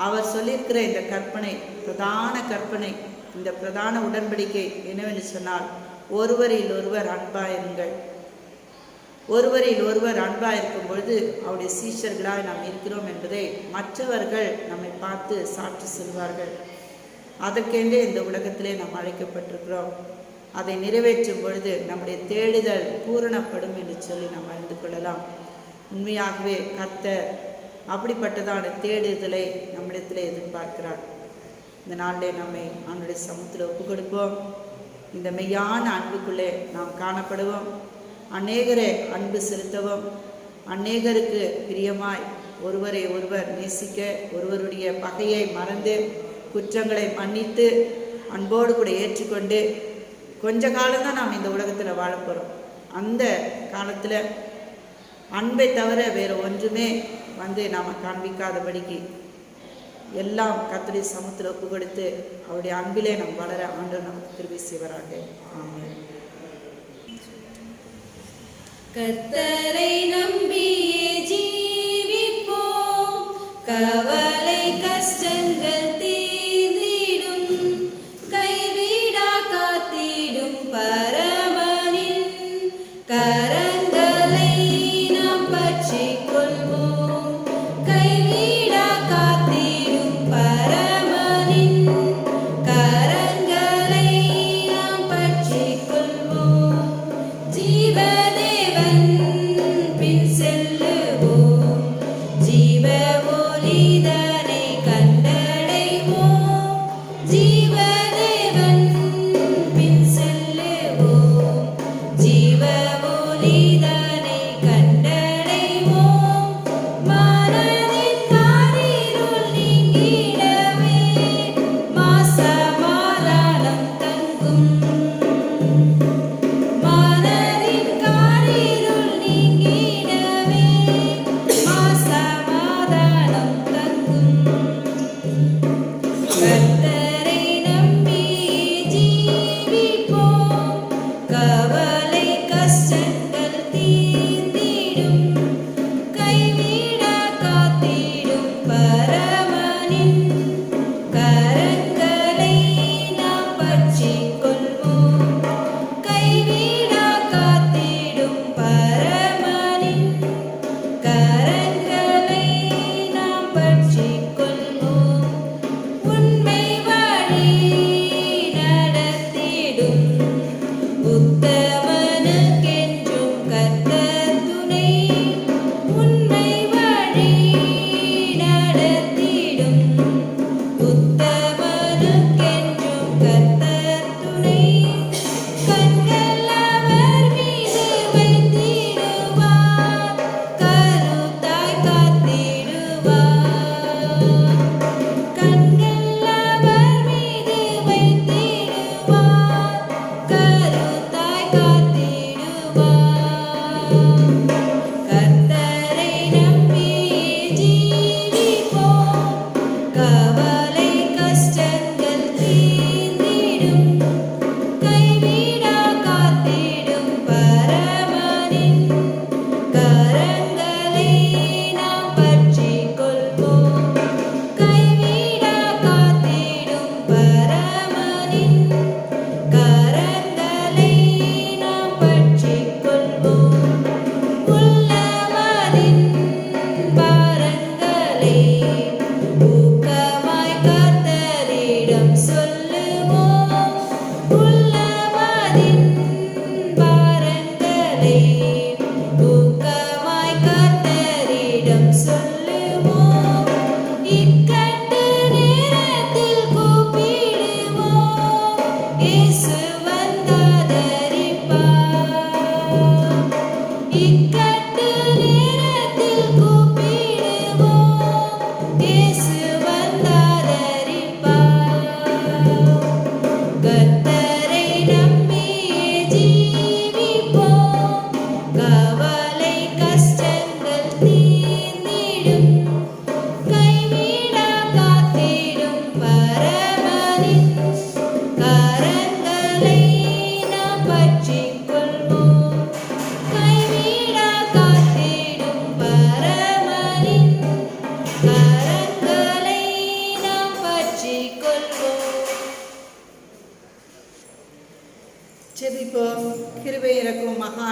அவர் சொல்லியிருக்கிற இந்த கற்பனை, பிரதான கற்பனை, இந்த பிரதான உடன்படிக்கை என்னவென்று சொன்னால், ஒருவரில் ஒருவர் அன்பாயிருங்கள். ஒருவரில் ஒருவர் அன்பாயிருக்கும் பொழுது அவருடைய சீஷர்களாக நாம் இருக்கிறோம் என்பதை மற்றவர்கள் நம்மை பார்த்து சாட்சி சொல்வார்கள். அதற்கென்றே இந்த உலகத்திலே நாம் அழைக்கப்பட்டிருக்கிறோம். அதை நிறைவேற்றும் பொழுது நம்முடைய தேடுதல் பூரணப்படும் என்று சொல்லி நாம் அறிந்து கொள்ளலாம். உண்மையாகவே கர்த்தர் அப்படிப்பட்டதான தேடுதலை நம்மிடத்தில் எதிர்பார்க்கிறார். இந்த நாளிலே நம்மை அவனுடைய சமூகத்தில் ஒப்பு கொடுப்போம். இந்த மெய்யான அன்புக்குள்ளே நாம் காணப்படுவோம். அநேகரை அன்பு செலுத்தவும், அநேகருக்கு பிரியமாய் ஒருவரை ஒருவர் நேசிக்க, ஒருவருடைய பகையை மறந்து குற்றங்களை மன்னித்து அன்போடு கூட ஏற்றுக்கொண்டு கொஞ்ச காலம்தான் நாம் இந்த உலகத்தில் வாழ போகிறோம். அந்த காலத்தில் அன்பை தவிர வேறு ஒன்றுமே நாம் காண்பிக்காதபடிக்கு எல்லாம் கர்த்தருடைய சமூகத்தில் ஒப்பு கொடுத்து அவருடைய அன்பிலே நாம் வளர ஆண்டவர் நமக்கு கிருபை செய்வாராக. ஆமென். கர்த்தரை நம்பியே ஜீவிப்போம், கவலை கஷ்டங்கள் தீர்ந்திடும், கைவிடா காத்திடும் பரமனின் கரங்களை நாம் பற்றிக் கொள்வோம். கைவிடா காத்திடும் பரமனின் கரங்களை நாம் பற்றிக் கொள்வோம். ஜீவதேவன் பின் செல்லுவோம், ஜீவ ஒளிதனை கண்டடைவோம். ஜீவதேவன் பின் செல்லுவோம், ஜீவ ஒளிதனை கண்டடைவோம். மனதின்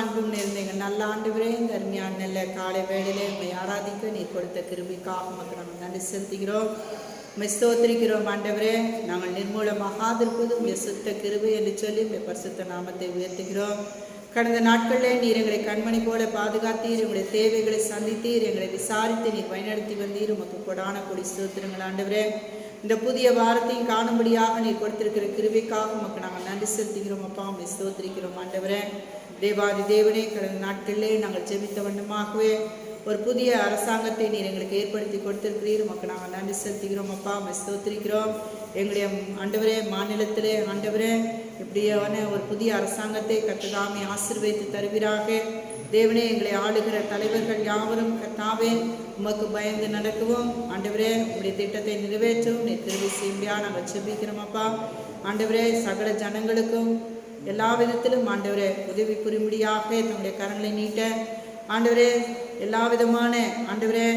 அன்பும் நிறைந்தீங்க நல்ல ஆண்டவரே, இந்த அருமையான நல்ல காலை வேளையிலே உம்மை ஆராதிக்க நீர் கொடுத்த கிருபைக்காக உமக்கு நாங்கள் நன்றி செலுத்துகிறோம். உம்மை ஸ்தோத்திரிக்கிறோம் ஆண்டவரே. நாங்கள் நிர்மூலமாகாதிருப்பது உம்முடைய சுத்த கிருபை என்று சொல்லி உம்முடைய பரிசுத்த நாமத்தை உயர்த்துகிறோம். கடந்த நாட்களில் நீர் எங்களை கண்மணி போல பாதுகாத்தீர், எங்களுடைய தேவைகளை சந்தித்தீர், எங்களை விசாரித்து நீர் வழிநடத்தி வந்தீர். உமக்கு கொடான கொடி ஸ்தோத்திரங்கள் ஆண்டவரே. இந்த புதிய வாரத்தையும் காணும்படியாக நீர் கொடுத்திருக்கிற கிருபைக்காக உமக்கு நாங்கள் நன்றி செலுத்துகிறோம் அப்பா. உம்மை ஸ்தோத்திரிக்கிறோம் ஆண்டவரே. தேவாதி தேவனே, கடந்த நாட்களிலே நாங்கள் ஜெபித்த வண்ணமாகவே ஒரு புதிய அரசாங்கத்தை நீர் எங்களுக்கு ஏற்படுத்தி கொடுத்திருக்கிறீர். உமக்கு நாங்கள் நன்றி செலுத்துகிறோம் அப்பா. உம்மை ஸ்தோத்திரிக்கிறோம். எங்களுடைய ஆண்டவரே மாநிலத்திலே ஆண்டவரே இப்படியான ஒரு புதிய அரசாங்கத்தை கர்த்ததாமே ஆசீர்வதித்து தருவீராக. தேவனே, எங்களை ஆளுகிற தலைவர்கள் யாவரும் கர்த்தாவே உமக்கு பயந்து நடக்கவும் ஆண்டவரே உங்களுடைய திட்டத்தை நிறைவேற்றவும் நீர் திருவி செய்யா நாங்கள் செபிக்கிறோம் அப்பா. ஆண்டவரே, சகல ஜனங்களுக்கும் எல்லா விதத்திலும் ஆண்டவரே உதவி புரியும்படியாக தங்களுடைய கரங்களை நீட்ட ஆண்டவரே எல்லா விதமான ஆண்டவரே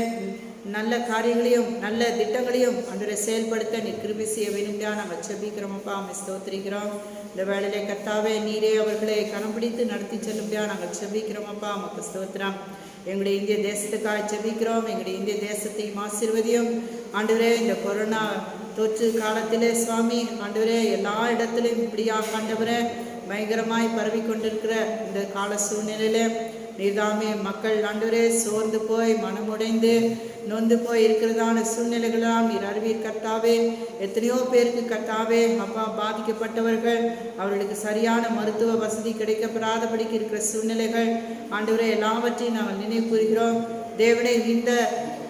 நல்ல காரியங்களையும் நல்ல திட்டங்களையும் ஆண்டவரை செயல்படுத்த நீர் கிருபை செய்ய வேண்டும்டா நாங்கள் செபிக்கிறோம் அப்பா. உம்மை ஸ்தோத்திரிக்கிறோம். இந்த வேளையிலே கர்த்தாவே நீரே அவர்களை கரம் பிடித்து நடத்தி செல்லும்படியா நாங்கள் செபிக்கிறோம் அப்பா. உமக்கு ஸ்தோத்திரம். எங்களுடைய இந்திய தேசத்துக்காக செபிக்கிறோம். எங்களுடைய இந்திய தேசத்தையும் ஆசீர்வதியும் ஆண்டவரே. இந்த கொரோனா தொற்று காலத்திலே சுவாமி ஆண்டவரே எல்லா இடத்திலும் இப்படியாக ஆண்டவரே பயங்கரமாய் பரவி கொண்டிருக்கிற இந்த கால சூழ்நிலையிலே நீர்தாமே மக்கள் ஆண்டவரே சோர்ந்து போய் மனமுடைந்து நொந்து போய் இருக்கிறதான சூழ்நிலைகளாம் நீர் அறிவீர் கர்த்தாவே. எத்தனையோ பேருக்கு கர்த்தாவே அப்பா பாதிக்கப்பட்டவர்கள் அவர்களுக்கு சரியான மருத்துவ வசதி கிடைக்கப்படாதபடிக்கு இருக்கிற சூழ்நிலைகள் ஆண்டவரே எல்லாவற்றையும் நாங்கள் நினைவு கூறுகிறோம். தேவனே, இந்த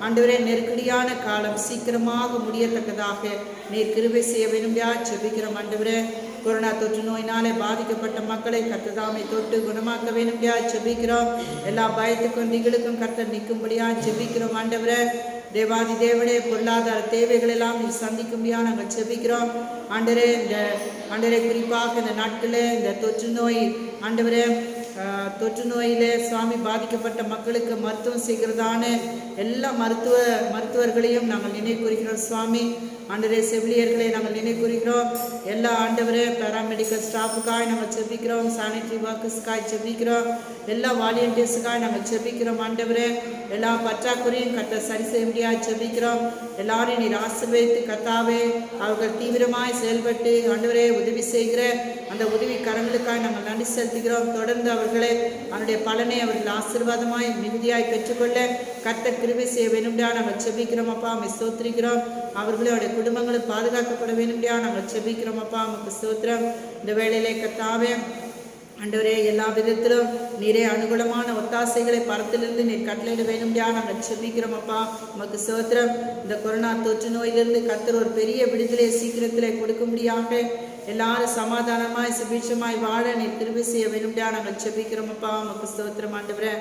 ஆண்டவரே நெருக்கடியான காலம் சீக்கிரமாக முடியத்தக்கதாக நீர் கிருபை செய்ய வேண்டும்யா செபிக்கிறோம் ஆண்டவரே. கொரோனா தொற்று நோயினாலே பாதிக்கப்பட்ட மக்களை கர்த்ததாமை தொட்டு குணமாக்க வேண்டும்யா செபிக்கிறோம். எல்லா பயத்துக்கும் திகளுக்கும் கர்த்தர் நிற்கும்படியா செபிக்கிறோம் ஆண்டவரே. தேவாதி தேவனே, பொருளாதார தேவைகள் எல்லாம் நீ சந்திக்கும்படியா நாங்கள் செபிக்கிறோம் ஆண்டவரே. இந்த ஆண்டவரே குறிப்பாக இந்த நாட்களில் இந்த தொற்று நோய் ஆண்டவரே தொற்று நோயிலே சுவாமி பாதிக்கப்பட்ட மக்களுக்கு மருத்துவம் செய்கிறதான எல்லா மருத்துவர்களையும் நாங்கள் நினைவு கூறுகிறோம் சுவாமி. ஆண்டவரே செவிலியர்களை நாங்கள் நினைவு கூறுகிறோம். எல்லா ஆண்டவரே பேராமெடிக்கல் ஸ்டாஃபுக்காய் நாங்கள் செபிக்கிறோம். சானிட்டரி ஒர்க்கர்ஸ்க்காய் செபிக்கிறோம். எல்லா வாலண்டியர்ஸுக்காய் நாங்கள் செபிக்கிறோம் ஆண்டவரே. எல்லா பற்றாக்குறையும் கர்த்த சரி செய்ய முடியாது செபிக்கிறோம். எல்லாரையும் நீர் ஆசீர்வதித்து கர்த்தாவே அவர்கள் தீவிரமாய் செயல்பட்டு ஆண்டவரே உதவி செய்கிற அந்த உதவி கரங்களுக்காக நாங்கள் நன்றி செலுத்துகிறோம். தொடர்ந்து அவர்களை அவருடைய பலனை அவர்கள் ஆசீர்வாதமாய் மிகுதியாய் பெற்றுக்கொள்ள கர்த்தர் கிருபை செய்ய வேண்டும்டா நாங்கள் செபிக்கிறோம் அப்பா. உம்மை ஸ்தோத்திரிக்கிறோம். அவர்களுடைய குடும்பங்களும் பாதுகாக்கப்பட வேண்டும்டா நாங்கள் செபிக்கிறோம் அப்பா. உமக்கு ஸ்தோத்திரம். இந்த வேளையிலே கர்த்தாவே ஆண்டவரே எல்லா விதத்திலும் நீரே அனுகூலமான ஒத்தாசைகளை பரத்திலிருந்து நீர் கட்டளையிட வேண்டும்டா நாங்கள் செபிக்கிறோம் அப்பா. உமக்கு ஸ்தோத்திரம். இந்த கொரோனா தொற்று நோயிலிருந்து கர்த்தர் ஒரு பெரிய விடுதலை சீக்கிரத்திலே கொடுக்கும்படியாக எல்லாரும் சமாதானமாய் சுபீட்சமாய் வாழ நீர் கிருபை செய்ய வேண்டும்டா நாங்கள் செபிக்கிறோம் அப்பா. உமக்கு ஸ்தோத்திரம் ஆண்டவரே.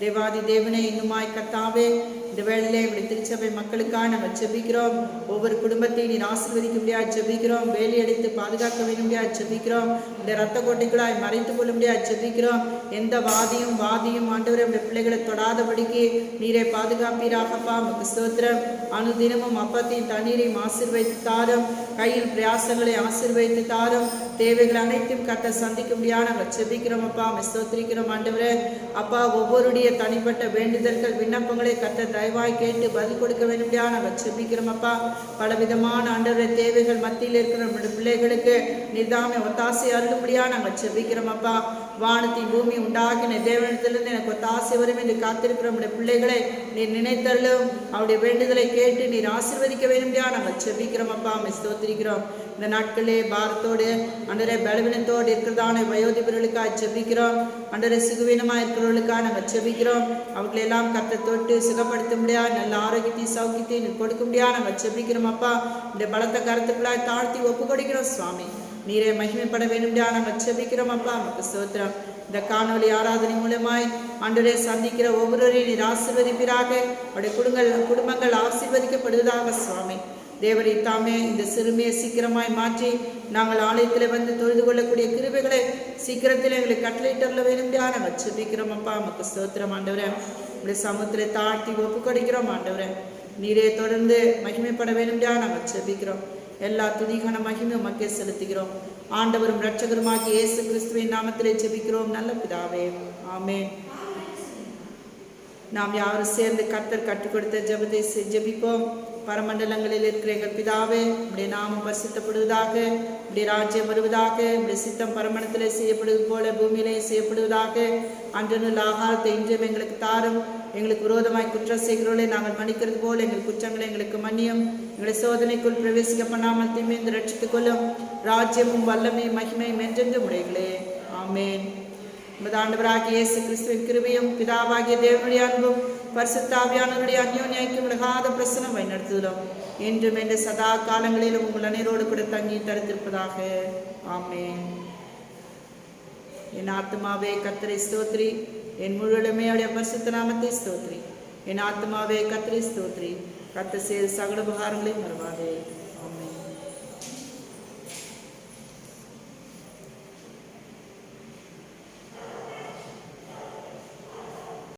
தேவாதி தேவனே, இன்னுமாய் கர்த்தாவே இந்த வேளையிலே இப்படி திருச்சபை மக்களுக்காக நாங்கள் செபிக்கிறோம். ஒவ்வொரு குடும்பத்தையும் நீர் ஆசீர்வதிக்க முடியாது செபிக்கிறோம். வேலி அடித்து பாதுகாக்க வேண்ட முடியாது செபிக்கிறோம். இந்த இரத்த கோட்டைகளாய் மறைத்து கொள்ள முடியாது செபிக்கிறோம். எந்த வாதியும் ஆண்டவரே உடைய பிள்ளைகளை தொடாதபடிக்கு நீரை பாதுகாப்பீராகப்பா. உமக்கு ஸ்தோத்திரம். அனுதினமும் அப்பத்தையும் தண்ணீரையும் ஆசீர்வதித்து தாரும். கையில் பிரயாசங்களை ஆசீர்வதித்து தாரும். தேவைகள் அனைத்தும் கர்த்தர் சந்திக்க முடியாது நாங்கள் செபிக்கிறோம் அப்பா. உம்மை ஸ்தோத்திரிக்கிறோம் ஆண்டவரே. அப்பா ஒவ்வொருடைய தனிப்பட்ட வேண்டுதல்கள் விண்ணப்பங்களை கர்த்தர் தயவாய் கேட்டு பதில் கொடுக்க வேண்டும்டியா நாங்கள் செபிக்கிறோம் அப்பா. பலவிதமான ஆண்டவரே தேவைகள் மத்தியில் இருக்கிற நம்முடைய பிள்ளைகளுக்கு நிதாமே ஒத்தாசை அருளும்படியா நாங்கள் செபிக்கிறோம் அப்பா. வானத்தை பூமி உண்டாகின தேவனிடத்திலிருந்து எனக்கு ஒத்தாசை வரும் என்று காத்திருக்கிற நம்முடைய பிள்ளைகளை நீர் நினைத்தருளும். அவருடைய வேண்டுதலை கேட்டு நீர் ஆசீர்வதிக்க வேண்டும்டியா நாங்கள் செபிக்கிறோம் அப்பா. உம்மை ஸ்தோத்திரிக்கிறோம். இந்த நாட்களே பாரத்தோடு அன்றரை பலவீனத்தோடு இருக்கிறதான வயோதிபர்களுக்காக செபிக்கிறோம். அன்றரை சுகவீனமாக இருக்கிறவர்களுக்காக நாங்கள் செபிக்கிறோம். அவர்களை எல்லாம் கர்த்தர் தொட்டு சுகப்படுத்த முடியாது நல்ல ஆரோக்கியத்தையும் சௌக்கியத்தையும் கொடுக்க முடியாது நாங்கள் செபிக்கிறோம் அப்பா. இந்த பலத்த கருத்துக்களாய் தாழ்த்தி ஒப்பு கொடுக்கிறோம் சுவாமி. நீரே மகிமைப்பட வேண்டும்டா நாங்கள் செபிக்கிறோம் அப்பா. நமக்கு ஸ்தோத்திரம். இந்த காணொலி ஆராதனை மூலமாய் ஆண்டவரே சந்திக்கிற ஒவ்வொருவரையும் நீர் ஆசீர்வதிப்பீராக. அவருடைய குடும்பங்கள் ஆசீர்வதிக்கப்படுவதாக சுவாமி. தேவரை தாமே இந்த சிறுமியை சீக்கிரமாய் மாற்றி நாங்கள் ஆலயத்தில் வந்து தொழுது கொள்ளக்கூடிய கிருபைகளை சீக்கிரத்தில் எங்களுக்கு கட்டளையிட்டு வேண்டும்டா நாங்கள் செபிக்கிறோம் அப்பா. நமக்கு ஸ்தோத்திரம் ஆண்டவரே. இப்படி சமுத்திரை தாழ்த்தி ஒப்பு கொடுக்கிறோம் ஆண்டவரே. நீரே தொடர்ந்து மகிமைப்பட வேண்டும்டா நாங்கள் செபிக்கிறோம். எல்லா துதிகான மகிமை மக்கே செலுத்துகிறோம். ஆண்டவரும் இரட்சகருமாகிய இயேசு கிறிஸ்துவின் நாமத்திலே ஜெபிக்கிறோம் நல்ல பிதாவே. ஆமென். நாம் யாரும் சேர்ந்து கர்த்தர் கற்றுக் கொடுத்த ஜெபத்தை ஜெபிப்போம். பரமண்டலங்களில் இருக்கிற எங்கள் பிதாவே, உம்முடைய நாமம் பரிசுத்தப்படுவதாக, உம்முடைய ராஜ்யம் வருவதாக, உம்முடைய சித்தம் பரமண்டலத்திலே செய்யப்படுவது போல பூமியிலே செய்யப்படுவதாக. அன்றனுள்ள ஆகாரத்தை இன்றும் எங்களுக்கு தாரும். எங்களுக்கு விரோதமாய் குற்றம் செய்கிறோளே நாங்கள் மன்னிக்கிறது போல எங்கள் குற்றங்களை எங்களுக்கு மன்னியும். எங்களை சோதனைக்குள் பிரவேசிக்க பண்ணாமல் தீமைந்து ரட்சித்துக் கொள்ளும். ராஜ்யமும் வல்லமையும் மகிமையும் என்றென்றும் உடையங்களே. ஆமென். நமது ஆண்டவராகிய இயேசு கிறிஸ்துவின் கிருபையும் பிதாவாகிய தேவனுடைய அன்பும் பரிசுத்த ஆவியானவருடைய அந்யோன்ய ஐக்கியம் விலகாத பிரசனம் வழிநடத்துதலும் என்றும் என்ற சதா காலங்களிலும் உங்கள் அனைவரோடு கூட தங்கி தடுத்திருப்பதாக. ஆமென். என் ஆத்மாவே கர்த்தரை ஸ்தோத்ரி, என் முழுவதுமே அவருடைய பரிசுத்த நாமத்தை ஸ்தோத்ரி. என் ஆத்மாவே கர்த்தரை ஸ்தோத்ரி, கர்த்தர் செய்த சகல உபகாரங்களையும் மறவாதே.